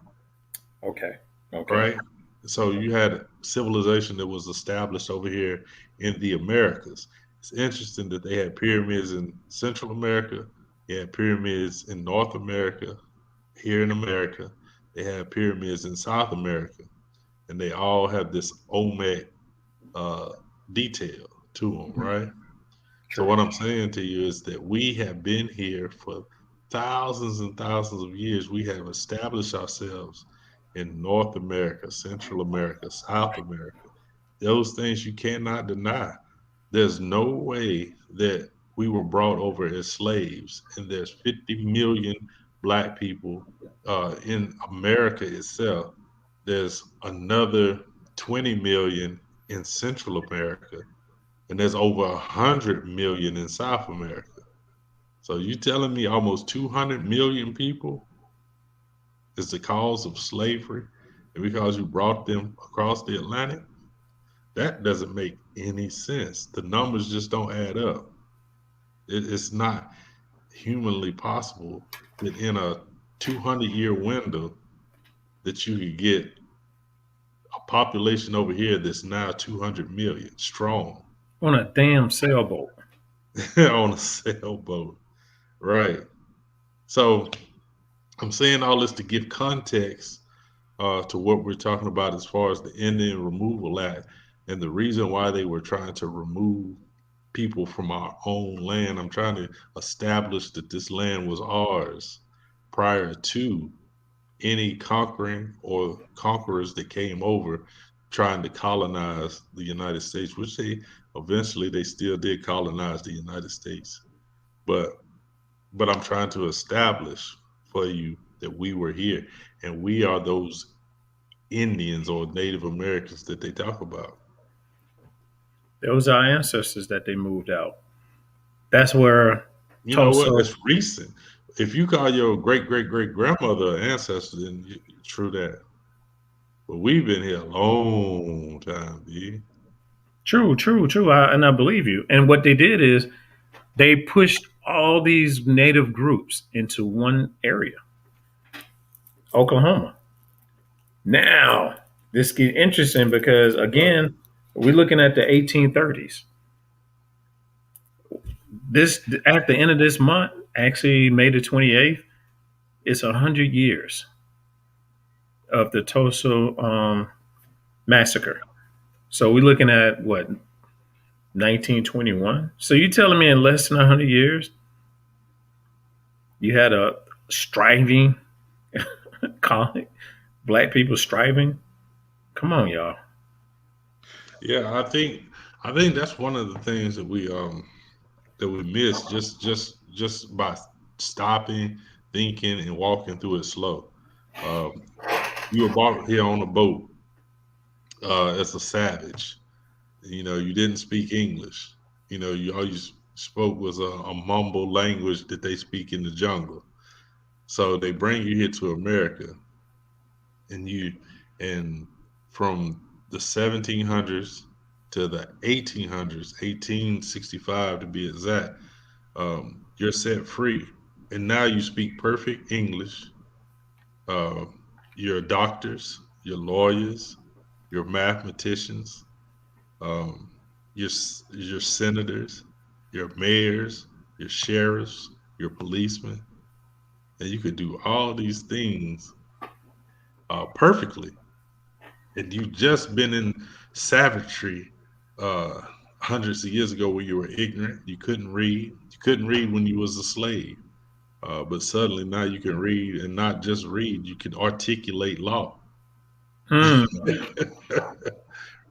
Speaker 1: Okay. Okay.
Speaker 2: right? So you had civilization that was established over here in the Americas. It's interesting that they had pyramids in Central America, they had pyramids in North America, here in America, they had pyramids in South America, and they all have this Olmec uh, detail to them,
Speaker 1: Mm-hmm.
Speaker 2: right? So
Speaker 1: True.
Speaker 2: what I'm saying to you is that we have been here for thousands and thousands of years. We have established ourselves in North America, Central America, South America. Those things you cannot deny. There's no way that we were brought over as slaves, and there's 50 million black people in America itself. There's another 20 million in Central America, and there's over 100 million in South America. So you telling me almost 200 million people is the cause of slavery, and because you brought them across the Atlantic? That doesn't make any sense. The numbers just don't add up. It's not humanly possible that in a 200-year window that you could get a population over here that's now 200 million strong
Speaker 1: On a damn sailboat.
Speaker 2: on a sailboat. Right. So I'm saying all this to give context to what we're talking about as far as the Indian Removal Act and the reason why they were trying to remove people from our own land. I'm trying to establish that this land was ours prior to any conquering or conquerors that came over trying to colonize the United States, which they still did colonize the United States. But I'm trying to establish for you that we were here and we are those Indians or Native Americans that they talk about.
Speaker 1: Those are our ancestors that they moved out. That's where
Speaker 2: You know
Speaker 1: Tulsa.
Speaker 2: what? It's recent. If you call your great great great grandmother an ancestor, then true that. But we've been here a long time, B.
Speaker 1: True, true, true. And I believe you. And what they did is they pushed all these native groups into one area, Oklahoma. Now, this gets interesting because, again, we're looking at the 1830s. This At the end of this month, actually May the 28th, It's 100 years of the Tulsa massacre. So we're looking at what, 1921. So you telling me in less than 100 years you had a striving colony, black people striving? Come on, y'all.
Speaker 2: Yeah, I think that's one of the things that we miss just by stopping, thinking, and walking through it slow. Um, you were brought here on a boat as a savage. You didn't speak English. You all you spoke was a mumble language that they speak in the jungle. So they bring you here to America, and and from the 1700s to the 1800s, 1865 to be exact, you're set free, and now you speak perfect English. Uh, you're doctors, you're lawyers, you're mathematicians, um, your senators, your mayors, your sheriffs, your policemen, and you could do all these things perfectly. And you just been in savagery uh, hundreds of years ago, where you were ignorant, you couldn't read, when you was a slave. But suddenly now you can read, and not just read, you can articulate law.
Speaker 1: Hmm.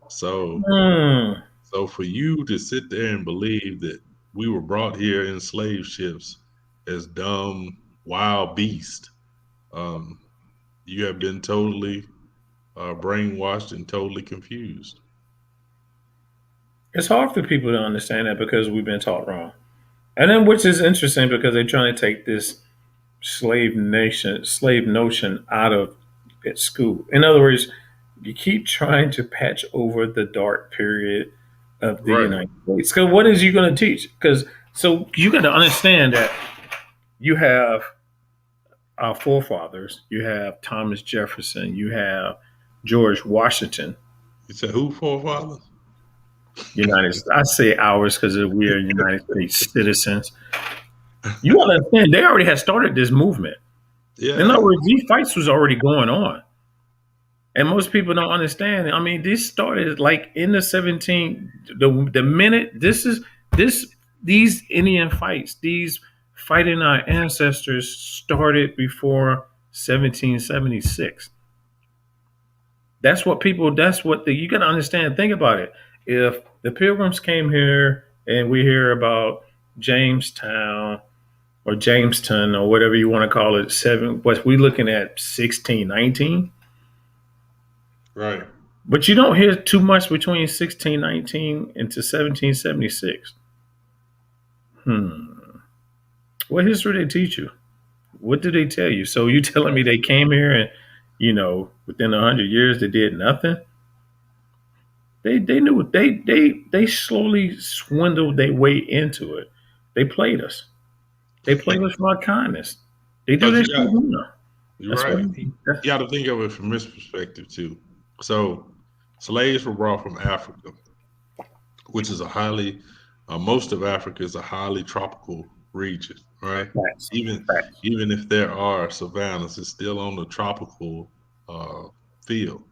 Speaker 2: so
Speaker 1: Hmm.
Speaker 2: So for you to sit there and believe that we were brought here in slave ships as dumb wild beasts, um, you have been totally brainwashed and totally confused.
Speaker 1: It's hard for people to understand that because we've been taught wrong. And then, which is interesting because they're trying to take this slave notion out of at school. In other words, you keep trying to patch over the dark period of the
Speaker 2: Right.
Speaker 1: United States. So what is you going to teach? Because so you got to understand that you have our forefathers. You have Thomas Jefferson. You have George Washington.
Speaker 2: You said who forefathers?
Speaker 1: United. I say ours because we are United States citizens. You understand? They already had started this movement. In other
Speaker 2: Yeah.
Speaker 1: words, these fights was already going on. And most people don't understand. I mean, this started like in the 17. The minute this these Indian fights, these fighting our ancestors started before 1776. That's what people. That's what you got to understand. Think about it. If the Pilgrims came here and we hear about Jamestown or Jamestown or whatever you want to call it, what we looking at 1619.
Speaker 2: Right.
Speaker 1: But you don't hear too much between 1619 and to 1776. Hmm. What history they teach you? What do they tell you? So you telling me they came here and, within 100 years they did nothing? They knew they slowly swindled their way into it. They played us. They played us for our kindness. They do
Speaker 2: Because
Speaker 1: this shit now.
Speaker 2: you're
Speaker 1: That's what.
Speaker 2: right. You got to think of it from this perspective too. So slaves were brought from Africa, which is most of Africa is a highly tropical region, right?
Speaker 1: Facts.
Speaker 2: Even
Speaker 1: Facts.
Speaker 2: even if there are savannas, it's still on the tropical field.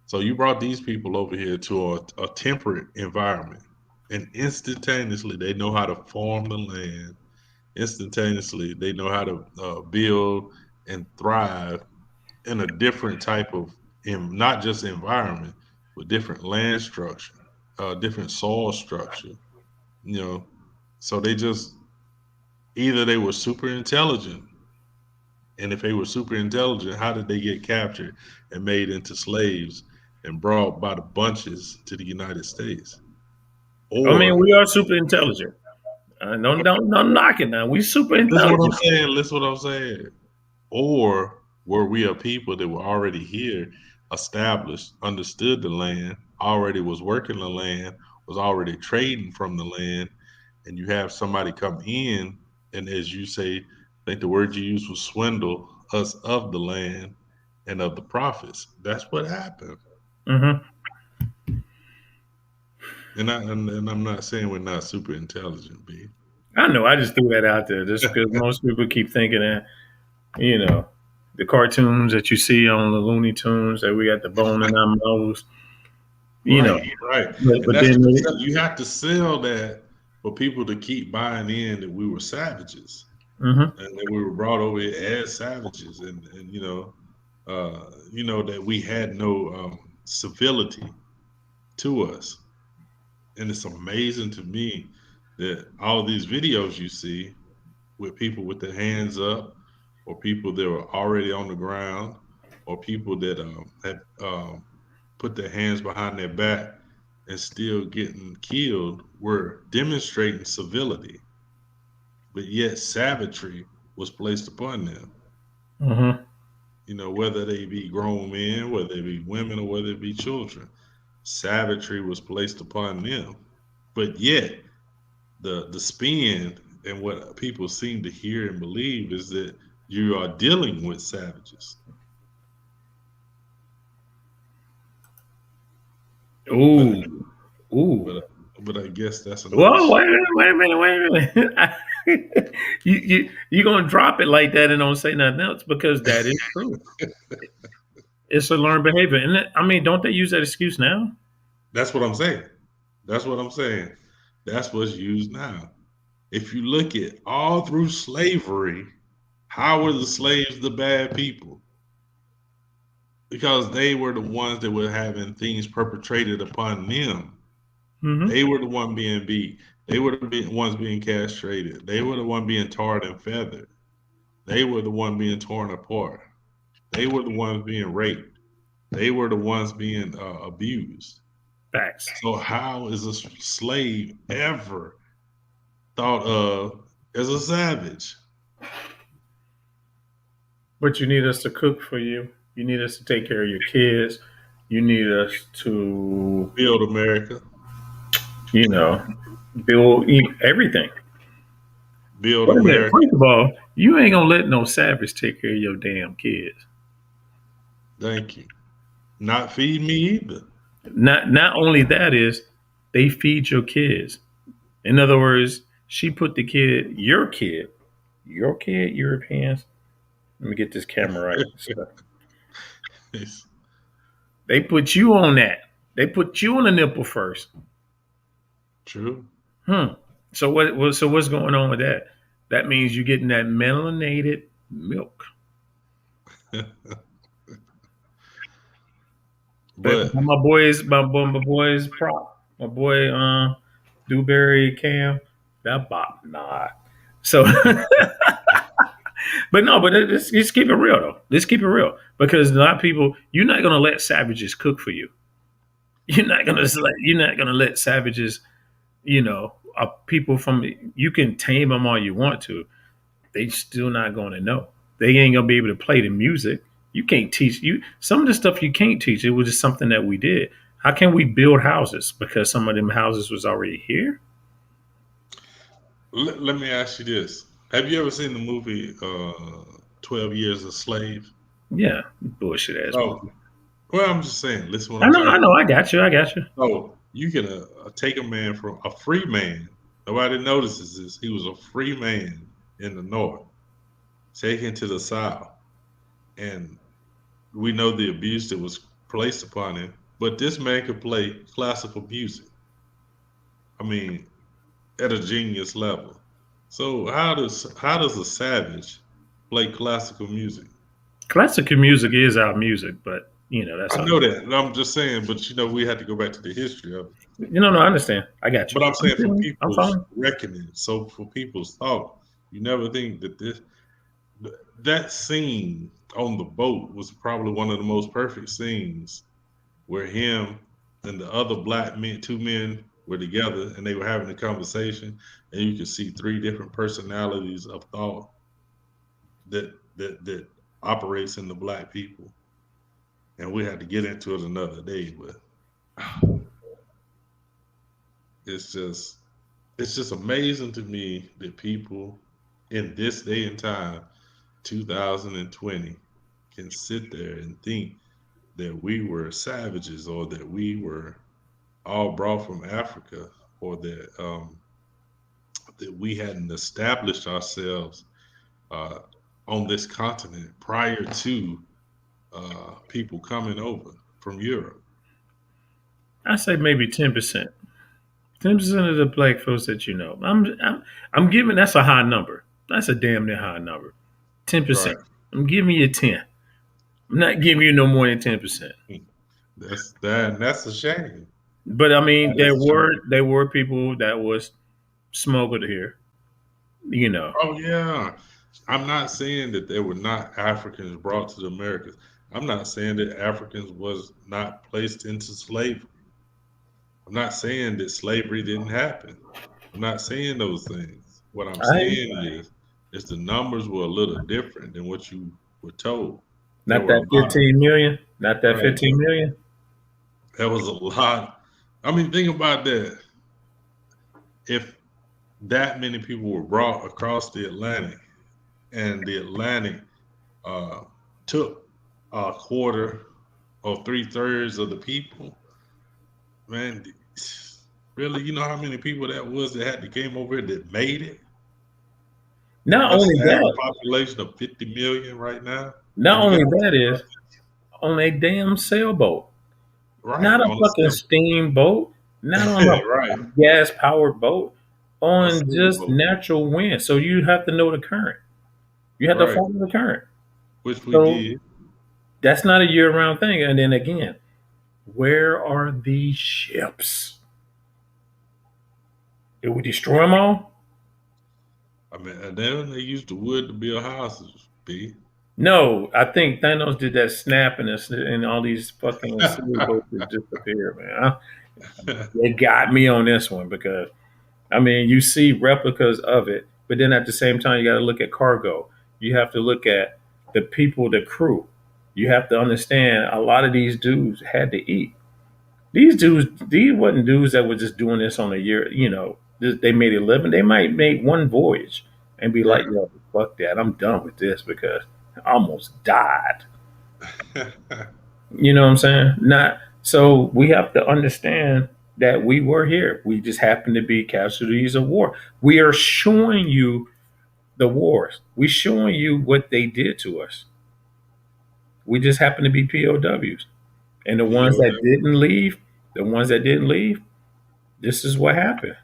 Speaker 2: So you brought these people over here to a temperate environment, and instantaneously they know how to farm the land. Instantaneously they know how to build and thrive in a different type of, not just environment, but different land structure, different soil structure. You know, so they just, either they were super intelligent, and if they were super intelligent, how did they get captured and made into slaves and brought by the bunches to the United States?
Speaker 1: I mean,
Speaker 2: Or
Speaker 1: we are super intelligent. Don't knock it now. We super
Speaker 2: listen what I'm
Speaker 1: intelligent.
Speaker 2: saying. Listen what I'm saying. Or were we a people that were already here, established, understood the land, already was working the land, was already trading from the land, and you have somebody come in, and as you say, I think the word you used was swindle us of the land and of the profits. That's what happened.
Speaker 1: Hmm.
Speaker 2: And I'm not saying we're not super intelligent, B.
Speaker 1: I know. I just threw that out there just because most people keep thinking that. You know, the cartoons that you see on the Looney Tunes that we got the bone in our nose. You know,
Speaker 2: Right, right. And
Speaker 1: but
Speaker 2: that's
Speaker 1: then
Speaker 2: you have to sell that for people to keep buying in that we were savages
Speaker 1: hmm
Speaker 2: and that we were brought over here as savages, and that we had no civility to us. And it's amazing to me that all these videos you see with people with their hands up, or people that were already on the ground, or people that had put their hands behind their back and still getting killed, were demonstrating civility, but yet savagery was placed upon them.
Speaker 1: hmm
Speaker 2: Whether they be grown men, whether they be women, or whether it be children, savagery was placed upon them. But yet, the spin and what people seem to hear and believe is that you are dealing with savages. But
Speaker 1: ooh, ooh.
Speaker 2: but but I guess that's another
Speaker 1: Whoa,
Speaker 2: show.
Speaker 1: wait a minute, wait a minute. You gonna drop it like that and don't say nothing else because that is true. It's a learned behavior, and I mean, don't they use that excuse now?
Speaker 2: That's what I'm saying. That's what I'm saying. That's what's used now. If you look at all through slavery, how were the slaves the bad people? Because they were the ones that were having things perpetrated upon them.
Speaker 1: hmm
Speaker 2: They were the one being beat. They were the ones being castrated. They were the one being tarred and feathered. They were the one being torn apart. They were the ones being raped. They were the ones being abused.
Speaker 1: Facts.
Speaker 2: So how is a slave ever thought of as a savage?
Speaker 1: But you need us to cook for you. You need us to take care of your kids. You need us to,
Speaker 2: Build America,
Speaker 1: you know, everything.
Speaker 2: build
Speaker 1: Wait a minute.
Speaker 2: America.
Speaker 1: First of all, you ain't gonna let no savage take care of your damn kids.
Speaker 2: Thank you. Not feed me either.
Speaker 1: Not only that is they feed your kids. In other words, she put your kid, Europeans. Let me get this camera right. So
Speaker 2: It's
Speaker 1: they put you on that. They put you on the nipple first.
Speaker 2: true.
Speaker 1: Hmm. So so what's going on with that? That means you're getting that melanated milk. But
Speaker 2: But
Speaker 1: my boys prop, my boy Dewberry Cam, that bop not. So but no, but let's keep it real though. Let's keep it real. Because a lot of people, you're not gonna let savages cook for you. You're not gonna let savages, people from you can tame them all you want to. They still not gonna know. They ain't gonna be able to play the music. You can't teach you some of the stuff you can't teach. It was just something that we did. How can we build houses? Because some of them houses was already here.
Speaker 2: let me ask you this: have you ever seen the movie 12 Years a Slave?
Speaker 1: Yeah, bullshit ass
Speaker 2: Oh,
Speaker 1: movie.
Speaker 2: well, I'm just saying. Listen, what I'm saying.
Speaker 1: I know, I got you.
Speaker 2: So you can take a man from a free man. Nobody notices this. He was a free man in the North, taken to the South, and we know the abuse that was placed upon him. But this man could play classical music. I mean, at a genius level. So how does a savage play classical music?
Speaker 1: Classical music is our music, but that's
Speaker 2: I
Speaker 1: all.
Speaker 2: know that, and I'm just saying, but we had to go back to the history of it.
Speaker 1: No, I understand. I got you.
Speaker 2: But I'm saying for
Speaker 1: I'm
Speaker 2: people's
Speaker 1: fine.
Speaker 2: reckoning, so for people's thought, you never think that that scene on the boat was probably one of the most perfect scenes where him and the other black men, two men, were together and they were having a conversation, and you could see three different personalities of thought that operates in the black people. And we had to get into it another day, but it's just it's just amazing to me that people in this day and time, 2020, can sit there and think that we were savages, or that we were all brought from Africa, or that we hadn't established ourselves uh, on this continent prior to people coming over from Europe.
Speaker 1: I say maybe 10%. 10% of the black folks that you know. I'm giving that's a high number. That's a damn near high number. 10%.
Speaker 2: Right.
Speaker 1: I'm giving you 10. I'm not giving you no more than 10%.
Speaker 2: That's a shame.
Speaker 1: But I mean,
Speaker 2: That is a shame.
Speaker 1: there were people that was smuggled here. You know,
Speaker 2: Oh yeah. I'm not saying that there were not Africans brought to the Americas. I'm not saying that Africans was not placed into slavery. I'm not saying that slavery didn't happen. I'm not saying those things. What I'm
Speaker 1: I
Speaker 2: saying is the numbers were a little different than what you were told. There
Speaker 1: not
Speaker 2: were a
Speaker 1: that
Speaker 2: lot of
Speaker 1: 15 million, not that
Speaker 2: right.
Speaker 1: 15 million.
Speaker 2: There was a lot. I mean, think about that. If that many people were brought across the Atlantic, and the Atlantic uh, took a quarter or 3/3 of the people, man, really, you know how many people that was that had to came over here that made it for
Speaker 1: Not
Speaker 2: us
Speaker 1: only
Speaker 2: to have a
Speaker 1: that,
Speaker 2: population of 50 million right now in
Speaker 1: not
Speaker 2: the
Speaker 1: only
Speaker 2: United
Speaker 1: that is
Speaker 2: States?
Speaker 1: on a damn sailboat,
Speaker 2: Right,
Speaker 1: not a
Speaker 2: on a
Speaker 1: fucking
Speaker 2: sailboat.
Speaker 1: steamboat, not on
Speaker 2: Right,
Speaker 1: a gas powered boat,
Speaker 2: a
Speaker 1: on just
Speaker 2: sailboat.
Speaker 1: natural wind. So you have to know the current. You have to
Speaker 2: Right,
Speaker 1: follow the current.
Speaker 2: which we
Speaker 1: So
Speaker 2: did.
Speaker 1: that's not a year round thing. And then again, where are these ships? Did we destroy them all?
Speaker 2: I mean, and then they used the wood to build houses, B.
Speaker 1: No, I think Thanos did that snap and all these fucking sailboats just disappeared, man. They got me on this one because I mean you see replicas of it, but then at the same time you got to look at cargo. You have to look at the people, the crew. You have to understand a lot of these dudes had to eat. These wasn't dudes that were just doing this on a year. You know, they made a living. They might make one voyage and be like,
Speaker 2: Right.
Speaker 1: "Yo, fuck that! I'm done with this because I almost died." You know what I'm saying? Not so we have to understand that we were here. We just happened to be casualties of war. We are showing you the wars. We're showing you what they did to us. We just happen to be POWs. And the ones
Speaker 2: POW.
Speaker 1: that didn't leave, the ones that didn't leave, this is what happened.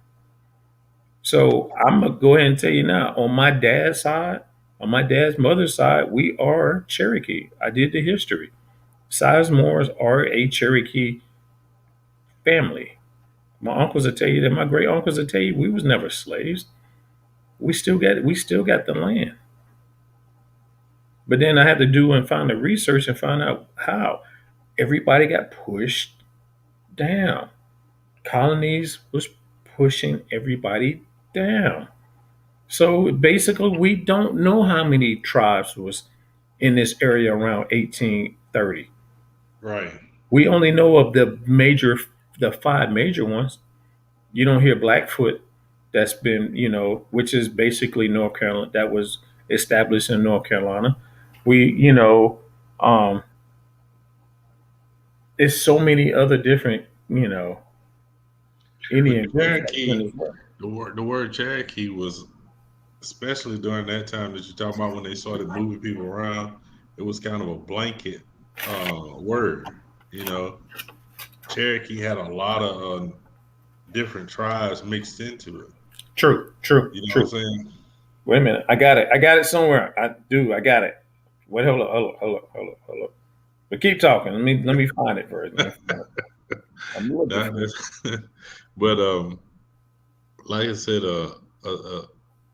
Speaker 1: So I'm gonna go ahead and tell you now, on my dad's side, on my dad's mother's side, we are Cherokee. I did the history. Sizemores are a Cherokee family. My uncles will tell you that. My great uncles will tell you we was never slaves. We still got the land. But then I had to do and find the research and find out how everybody got pushed down. Colonies was pushing everybody down. So basically, we don't know how many tribes was in this area around 1830.
Speaker 2: Right.
Speaker 1: We only know of the five major ones. You don't hear Blackfoot, that's been, which is basically North Carolina, that was established in North Carolina. We, um, it's so many other different,
Speaker 2: But
Speaker 1: Indian groups that went
Speaker 2: Cherokee,
Speaker 1: as well.
Speaker 2: the word Cherokee was, especially during that time that you're talking about when they started moving people around, it was kind of a blanket word. You know, Cherokee had a lot of different tribes mixed into it.
Speaker 1: True, true,
Speaker 2: You know what
Speaker 1: true.
Speaker 2: I'm saying?
Speaker 1: Wait a minute, I got it. I got it somewhere. I do. I got it. Wait, hold up. But keep talking. Let me find it first. Let me find it. I'm looking
Speaker 2: That
Speaker 1: for it.
Speaker 2: is, but like I said,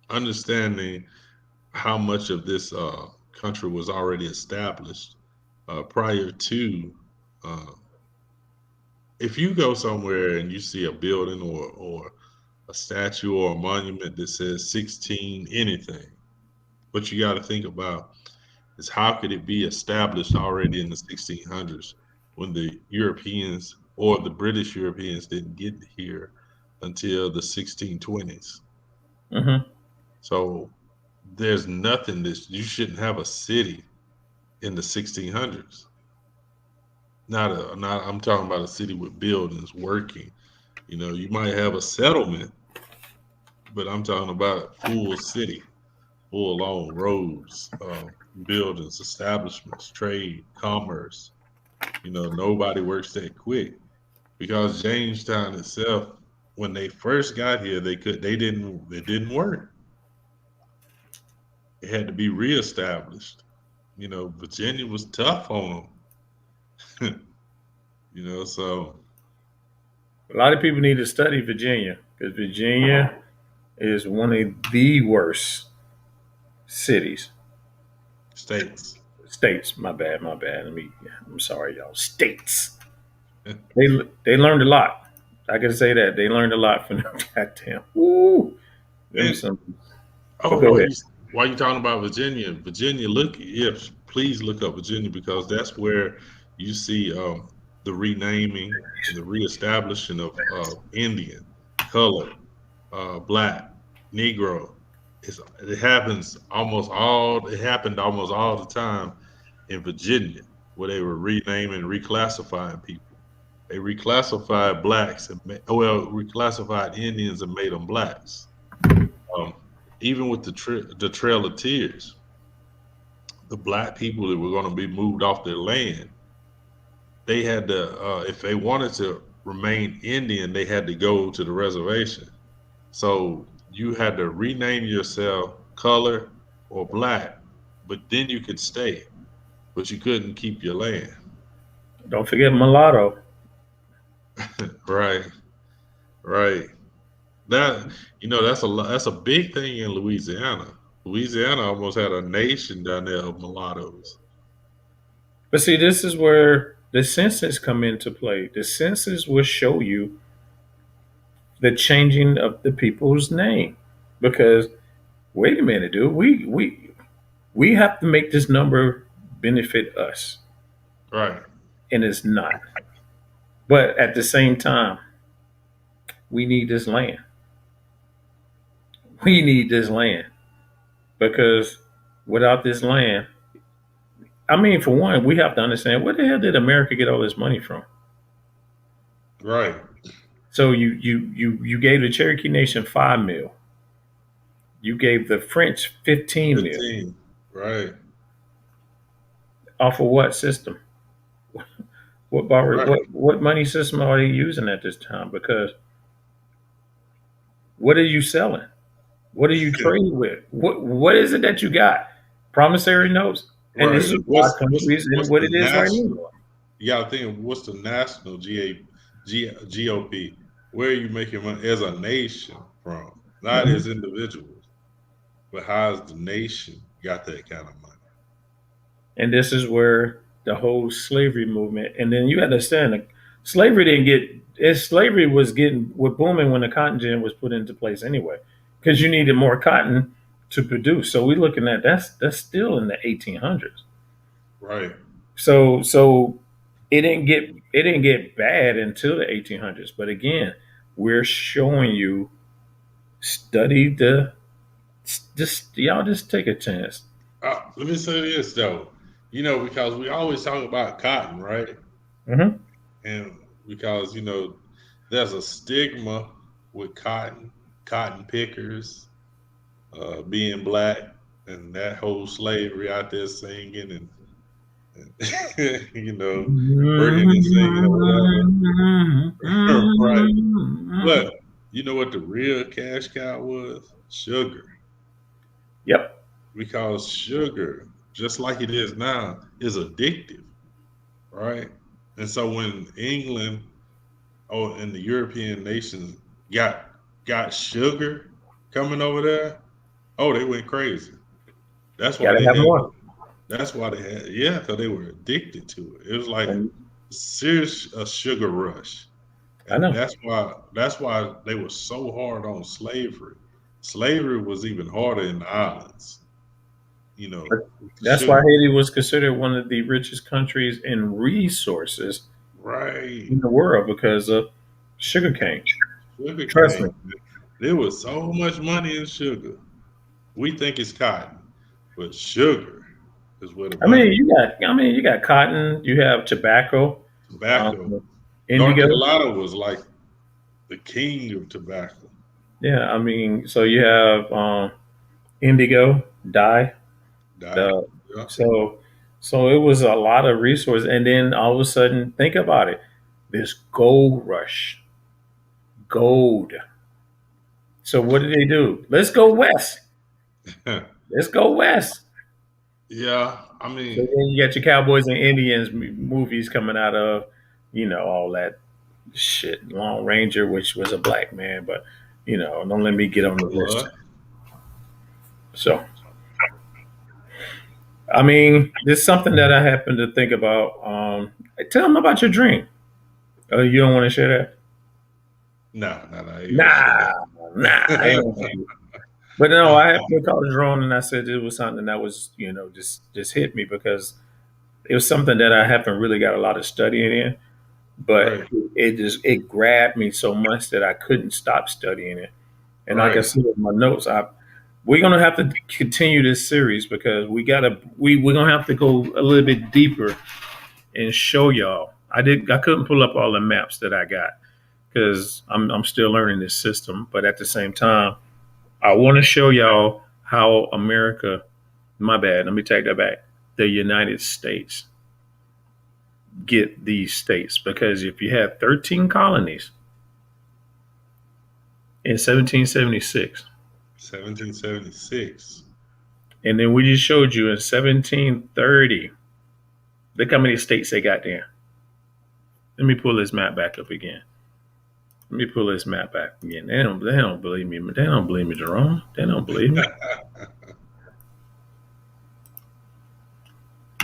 Speaker 2: understanding how much of this country was already established prior to. Uh, if you go somewhere and you see a building or a statue or a monument that says 16 anything, what you got to think about is how could it be established already in the 1600s when the Europeans or the British Europeans didn't get here until the 1620s.
Speaker 1: Hmm.
Speaker 2: So there's nothing that you shouldn't have a city in the 1600s. Not I'm talking about a city with buildings working. You know, you might have a settlement, but I'm talking about a full city. full on roads, buildings, establishments, trade, commerce. Nobody works that quick because Jamestown itself, when they first got here, it didn't work. It had to be reestablished. Virginia was tough on them. So
Speaker 1: A lot of people need to study Virginia because Virginia is one of the worst cities,
Speaker 2: states.
Speaker 1: states. My bad, my bad. I'm sorry, y'all. States. They they learned a lot. I can say that they learned a lot from them. Goddamn. Ooh, them
Speaker 2: And
Speaker 1: some. But
Speaker 2: oh,
Speaker 1: go ahead.
Speaker 2: while you talking about Virginia, look, yes, please look up Virginia because that's where you see the renaming and the reestablishing of Indian, colored, black, Negro. It happens almost all. It happened almost all the time in Virginia, where they were renaming, reclassifying people. They reclassified blacks reclassified Indians and made them blacks. Um, Even with the Trail of Tears, the black people that were going to be moved off their land, they had to, if they wanted to remain Indian, they had to go to the reservation. So you had to rename yourself color or black, but then you could stay, but you couldn't keep your land.
Speaker 1: Don't forget mulatto.
Speaker 2: Right, right. That's a big thing in Louisiana. Louisiana almost had a nation down there of mulattoes.
Speaker 1: But see, this is where the census come into play. The census will show you the changing of the people's name. Because wait a minute, dude, we have to make this number benefit us,
Speaker 2: Right.
Speaker 1: and it's not. But at the same time, we need this land. We need this land because without this land, I mean, for one, we have to understand where the hell did America get all this money from?
Speaker 2: Right.
Speaker 1: So you gave the Cherokee Nation 5 mil. You gave the French 15 mil.
Speaker 2: 15. Right.
Speaker 1: Off of what system?
Speaker 2: Right.
Speaker 1: What money system are they using at this time? Because what are you selling? What are you trading with? What is it that you got? Promissory notes, and this
Speaker 2: Right.
Speaker 1: is
Speaker 2: And
Speaker 1: why
Speaker 2: what's
Speaker 1: countries and
Speaker 2: what's
Speaker 1: what
Speaker 2: the
Speaker 1: it is right now.
Speaker 2: national? You gotta think of what's the national GOP? Where are you making money as a nation from? Not
Speaker 1: Mhm.
Speaker 2: as individuals, but how has the nation got that kind of money?
Speaker 1: And this is where the whole slavery movement, and then you understand that slavery didn't get, slavery was getting, was booming when the cotton gin was put into place anyway, because you needed more cotton to produce. So we're looking at that's still in the 1800s.
Speaker 2: Right.
Speaker 1: So it didn't get bad until the 1800s. But again, we're showing you study the just y'all just take a chance.
Speaker 2: Let me say this though, because we always talk about cotton, right?
Speaker 1: Hmm.
Speaker 2: And because there's a stigma with cotton pickers, being black, and that whole slavery out there singing and working and singing or whatever. Right. But you know what the real cash cow was? Sugar.
Speaker 1: Yep.
Speaker 2: Because sugar, just like it is now, is addictive, right? And so when England and the European nations got sugar coming over there, oh, they went crazy. That's why
Speaker 1: Got to
Speaker 2: they
Speaker 1: have
Speaker 2: had
Speaker 1: more.
Speaker 2: That's why they had, yeah, because they were addicted to it. It was like
Speaker 1: And
Speaker 2: serious a sugar rush,
Speaker 1: I
Speaker 2: and
Speaker 1: know
Speaker 2: that's why they were so hard on slavery. Slavery was even harder in the islands, with the
Speaker 1: that's why
Speaker 2: sugar.
Speaker 1: Haiti was considered one of the richest countries in resources
Speaker 2: Right,
Speaker 1: in the world because of sugarcane.
Speaker 2: sugar
Speaker 1: Trust me.
Speaker 2: cane. There was so much money in sugar. We think it's cotton, but sugar is where the money was.
Speaker 1: I mean, you got cotton, you have tobacco,
Speaker 2: Tobacco.
Speaker 1: um,
Speaker 2: North
Speaker 1: indigo.
Speaker 2: Carolina was like the king of tobacco.
Speaker 1: Yeah, I mean, so you have indigo. die.
Speaker 2: Die.
Speaker 1: The
Speaker 2: Yeah.
Speaker 1: so so it was a lot of resources, and then all of a sudden, think about it. This gold rush, gold. So what did they do? Let's go west. Let's go west.
Speaker 2: Yeah. I
Speaker 1: So
Speaker 2: mean,
Speaker 1: then you got your Cowboys and Indians movies coming out of, all that shit. Long Ranger, which was a black man, but don't let me get on the list.
Speaker 2: what?
Speaker 1: So I mean, there's something that I happen to think about. Tell them about your dream. Oh, you don't want to share that?
Speaker 2: No, no, no. You gotta share
Speaker 1: Nah, nah, I ain't gonna tell you. But no, I happened to call Jerome and I said it was something that was, just hit me because it was something that I haven't really got a lot of studying in, but
Speaker 2: right,
Speaker 1: it grabbed me so much that I couldn't stop studying it. And like I
Speaker 2: right,
Speaker 1: said in my notes, we're gonna have to continue this series because we're gonna have to go a little bit deeper and show y'all. I couldn't pull up all the maps that I got because I'm still learning this system, but at the same time, I want to show y'all how America. My bad. Let me take that back. The United States get these states because if you have 13 colonies in 1776,
Speaker 2: 1776.
Speaker 1: and then we just showed you in 1730, look how many states they got there. Let me pull this map back up again. Let me pull this map back again. They don't believe me. They don't believe me, Jerome. They don't believe me.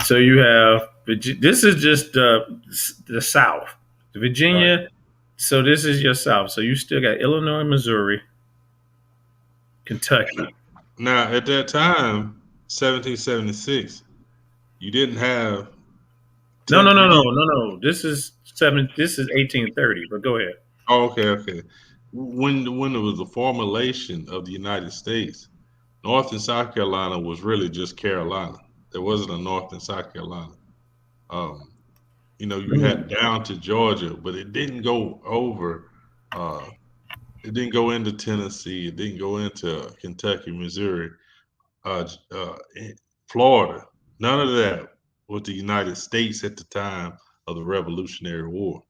Speaker 1: So you have this is just the South,
Speaker 2: Right.
Speaker 1: Virginia. So this is your South. So you still got Illinois, Missouri, Kentucky.
Speaker 2: Now, at that time, 1776, you didn't have
Speaker 1: No, no,
Speaker 2: 10,
Speaker 1: no,
Speaker 2: you
Speaker 1: no,
Speaker 2: didn't.
Speaker 1: no, no. This is seven. This is 1830. But go ahead.
Speaker 2: Oh, okay, okay. When there was the formulation of the United States, North and South Carolina was really just Carolina. There wasn't a North and South Carolina. Um, you
Speaker 1: Mm.
Speaker 2: had down to Georgia, but it didn't go over. Uh, it didn't go into Tennessee. It didn't go into Kentucky, Missouri, Florida. None of that was the United States at the time of the Revolutionary War.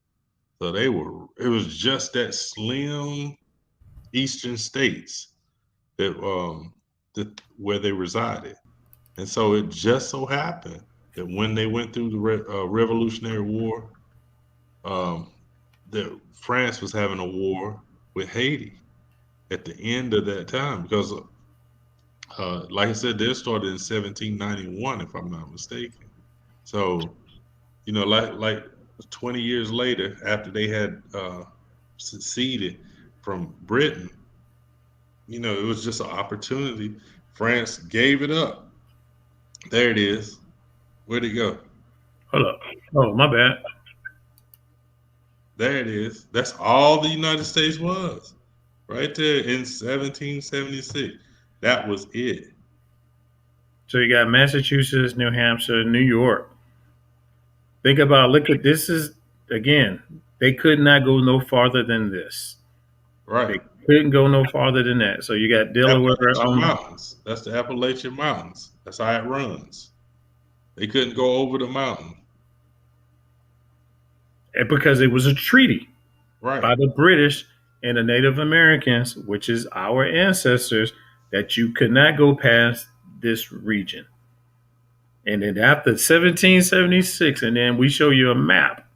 Speaker 2: So it was just that slim eastern states that where they resided. And so it just so happened that when they went through the Revolutionary War, um, that France was having a war with Haiti at the end of that time because, like I said, they started in 1791, if I'm not mistaken. So like 20 years later, after they had seceded from Britain, it was just an opportunity. France gave it up. There it is. Where'd it go?
Speaker 1: Hold up. Oh, my bad.
Speaker 2: There it is. That's all the United States was. Right there in 1776. That was it.
Speaker 1: So you got Massachusetts, New Hampshire, New York. Think about. Look at this. Is again. They could not go no farther than this.
Speaker 2: Right.
Speaker 1: They couldn't go no farther than that. So you got Delaware
Speaker 2: Appalachian
Speaker 1: on
Speaker 2: Mountains. That's the Appalachian Mountains. That's how it runs. They couldn't go over the mountain.
Speaker 1: because it was a treaty
Speaker 2: Right.
Speaker 1: by the British and the Native Americans, which is our ancestors, that you could not go past this region. And then after 1776, and then we show you a map.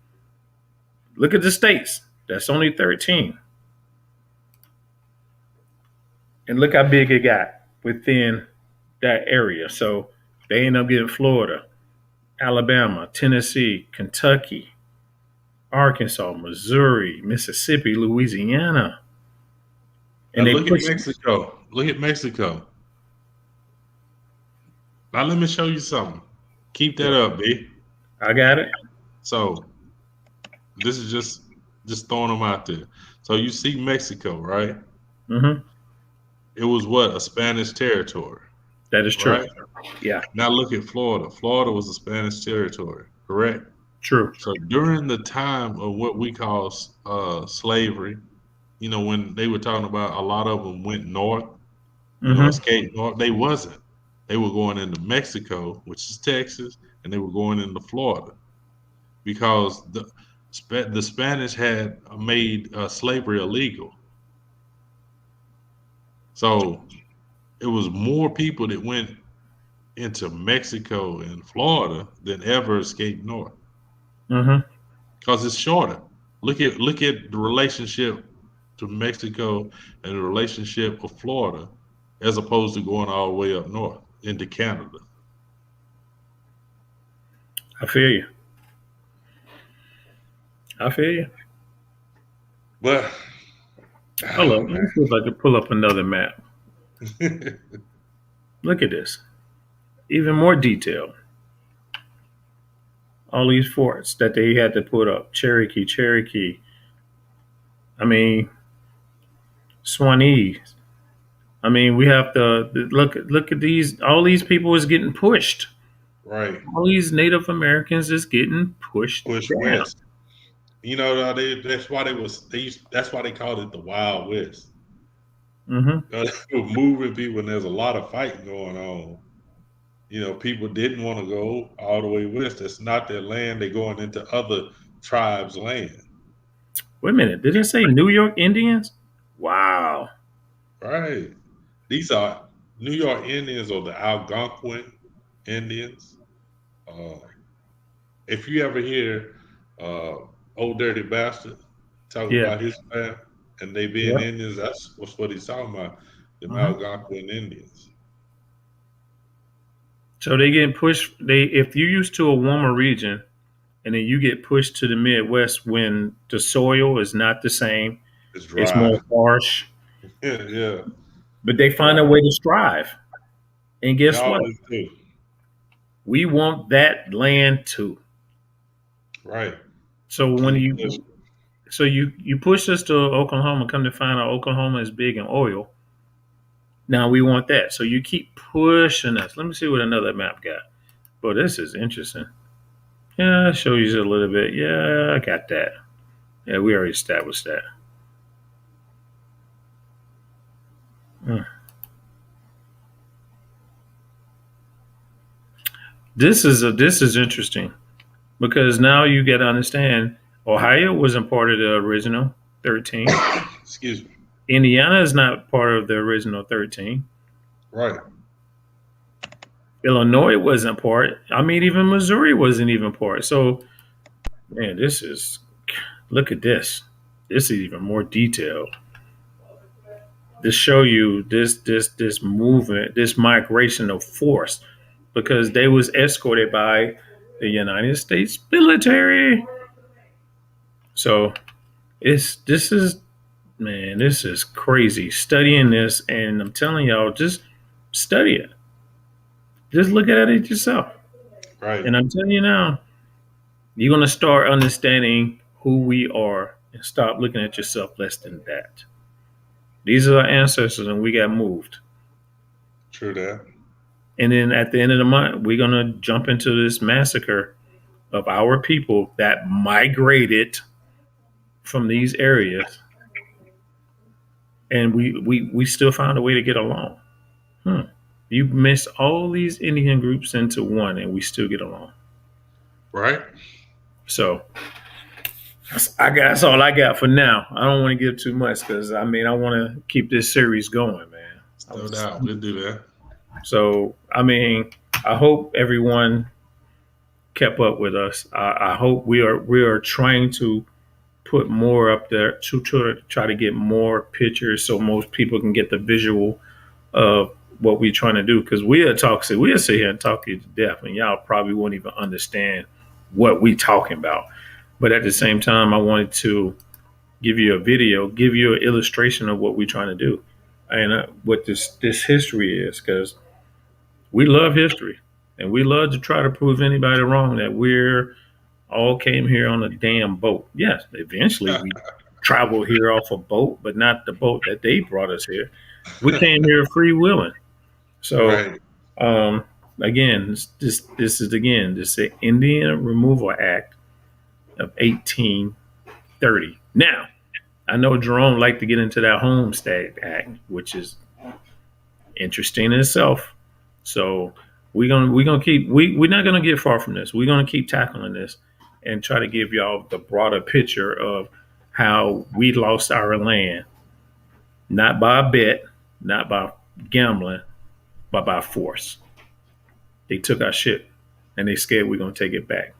Speaker 1: Look at the states. That's only 13. And look how big it got within that area. So they end up getting Florida, Alabama, Tennessee, Kentucky, Arkansas, Missouri, Mississippi, Louisiana.
Speaker 2: Now
Speaker 1: And they
Speaker 2: look at
Speaker 1: push.
Speaker 2: Mexico. Look at Mexico. Now let me show you something. Keep that up, B.
Speaker 1: I got it.
Speaker 2: So this is just throwing them out there. So you see Mexico, right?
Speaker 1: Hmm.
Speaker 2: It was what? A Spanish territory,
Speaker 1: That is true.
Speaker 2: right?
Speaker 1: Yeah,
Speaker 2: Now look at Florida. Florida was a Spanish territory, correct?
Speaker 1: true.
Speaker 2: So during the time of what we call slavery, when they were talking about a lot of them went north,
Speaker 1: Hmm.
Speaker 2: escaped north, they wasn't. they were going into Mexico, which is Texas, and they were going into Florida because the Spanish had made slavery illegal. So it was more people that went into Mexico and Florida than ever escaped north
Speaker 1: Mm-hmm.
Speaker 2: because it's shorter. Look at the relationship to Mexico and the relationship of Florida as opposed to going all the way up north into Canada.
Speaker 1: I feel you. I feel you.
Speaker 2: But
Speaker 1: Hold
Speaker 2: oh
Speaker 1: on. Let me see if I can pull up another map.
Speaker 2: man.
Speaker 1: Look at this. Even more detail. All these forts that they had to put up. Cherokee, Cherokee. I mean, Swanee. I mean, we have to look at these. All these people is getting pushed.
Speaker 2: Right.
Speaker 1: All these Native Americans is getting pushed
Speaker 2: Push
Speaker 1: down.
Speaker 2: west. That's why that's why they called it the Wild West.
Speaker 1: Hmm.
Speaker 2: They were moving people and there's a lot of fighting going on. People didn't want to go all the way west. It's not their land. They're going into other tribes' land.
Speaker 1: Wait a minute. Did it say New York Indians? Wow.
Speaker 2: Right. These are New York Indians or the Algonquin Indians. Uh, if you ever hear uh, Old Dirty Bastard talk
Speaker 1: Yeah.
Speaker 2: about his family and they being
Speaker 1: Yeah.
Speaker 2: Indians, that's what he's talking about. The
Speaker 1: Hmm.
Speaker 2: Algonquin Indians.
Speaker 1: So they getting pushed. They if you used to a warmer region, and then you get pushed to the Midwest when the soil is not the same,
Speaker 2: It's
Speaker 1: it's
Speaker 2: dry.
Speaker 1: more harsh,
Speaker 2: Yeah, yeah.
Speaker 1: but they find a
Speaker 2: Dry.
Speaker 1: way to strive. And
Speaker 2: They
Speaker 1: guess what?
Speaker 2: always do.
Speaker 1: We want that land too.
Speaker 2: Right.
Speaker 1: So when
Speaker 2: Keep
Speaker 1: you
Speaker 2: pushing.
Speaker 1: so you push us to Oklahoma, come to find out Oklahoma is big in oil. Now we want that. So you keep pushing us. Let me see what another map got. Well, this is interesting. Yeah, it shows you a little bit. Yeah, I got that. Yeah, we already established that. Mm. This is interesting because now you get to understand Ohio wasn't part of the original 13.
Speaker 2: Excuse me.
Speaker 1: Indiana is not part of the original 13.
Speaker 2: Right.
Speaker 1: Illinois wasn't part. I mean, even Missouri wasn't even part. So, man, look at this. This is even more detailed. To show you this movement, this migration of force, because they was escorted by the United States military. So this is man, this is crazy. Studying this, and I'm telling y'all, just study it. Just look at it yourself.
Speaker 2: Right.
Speaker 1: And I'm telling you now, you're gonna start understanding who we are and stop looking at yourself less than that. These are our ancestors, and we got moved.
Speaker 2: True that.
Speaker 1: And then at the end of the month, we're gonna jump into this massacre of our people that migrated from these areas, and we still found a way to get along. Hmm. You mix all these Indian groups into one, and we still get along.
Speaker 2: Right.
Speaker 1: So that's all I got for now. I don't want to give too much because I mean I want to keep this series going, man.
Speaker 2: No doubt. We'll do that.
Speaker 1: So I mean I hope everyone kept up with us. I hope we are trying to put more up there to try to get more pictures so most people can get the visual of what we're trying to do. Because we'll sit here and talk you to death, and y'all probably won't even understand what we talking about. But at the same time, I wanted to give you a video, give you an illustration of what we're trying to do, and what this history is. Because we love history, and we love to try to prove anybody wrong that we're all came here on a damn boat. Yes, eventually we traveled here off a boat, but not the boat that they brought us here. We came here free willing. So,
Speaker 2: Right.
Speaker 1: um, again, this is again this is the Indian Removal Act of 1830. Now, I know Jerome liked to get into that Homestead Act, which is interesting in itself. So we're gonna keep we're not gonna get far from this. We're gonna keep tackling this and try to give y'all the broader picture of how we lost our land, not by a bet, not by gambling, but by force. They took our shit and they scared we're gonna take it back.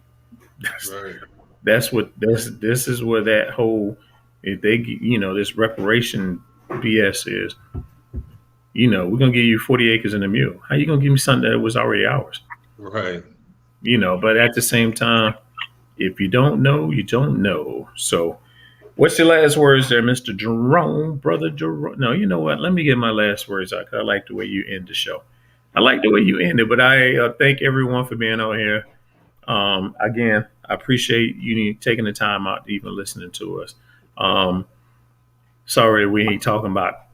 Speaker 2: Right.
Speaker 1: That's what this is where that whole if they this reparation BS is. We're gonna give you 40 acres and a mule. How you gonna give me something that was already ours?
Speaker 2: Right.
Speaker 1: But at the same time, if you don't know, you don't know. So, what's your last words there, Mr. Jerome, brother Jerome? No, you know what? Let me get my last words out 'cause I like the way you end the show. I like the way you end it, but I thank everyone for being on here. Again, I appreciate you taking the time out to even listening to us. Um, Sorry, we ain't talking about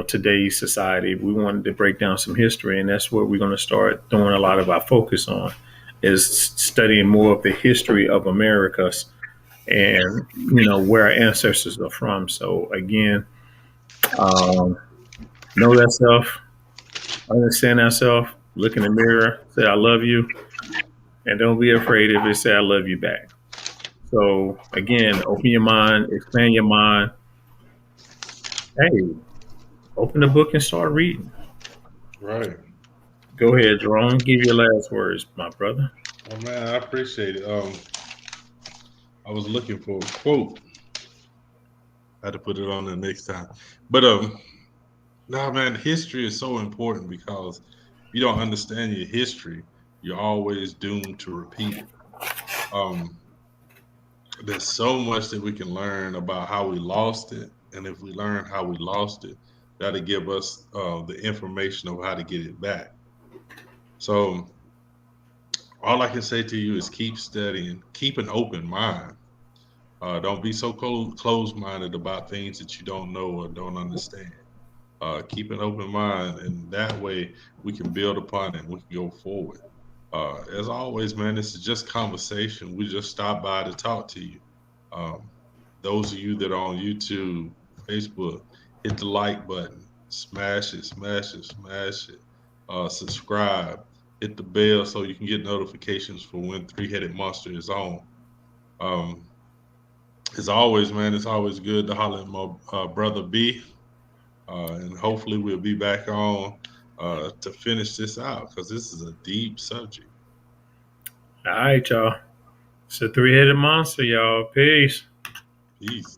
Speaker 1: today's society. We wanted to break down some history, and that's what we're going to start doing a lot of our focus on is studying more of the history of Americas and where our ancestors are from. So again, um, know thyself, understand ourselves, look in the mirror, say I love you, and don't be afraid if it say I love you back. So again, open your mind, expand your mind. Hey, open the book and start reading.
Speaker 2: Right.
Speaker 1: Go ahead, Jerome. Give your last words, my brother.
Speaker 2: Well, man, I appreciate it. I was looking for a quote. I had to put it on the next time. But nah, man, history is so important because if you don't understand your history, you're always doomed to repeat it. Um, there's so much that we can learn about how we lost it, and if we learn how we lost it, that'll give us the information of how to get it back. So all I can say to you is keep studying, keep an open mind. Don't be so closed minded about things that you don't know or don't understand. Keep an open mind, and that way we can build upon it and we can go forward. As always, man, this is just conversation. We just stopped by to talk to you. Um, those of you that are on YouTube, Facebook, hit the like button, smash it, smash it, smash it. Subscribe, hit the bell so you can get notifications for when Three Headed Monster is on. Um, as always, man, it's always good to holler at my brother B. And hopefully we'll be back on to finish this out because this is a deep subject.
Speaker 1: All right, y'all. It's a three-headed monster, y'all. Peace.
Speaker 2: Peace.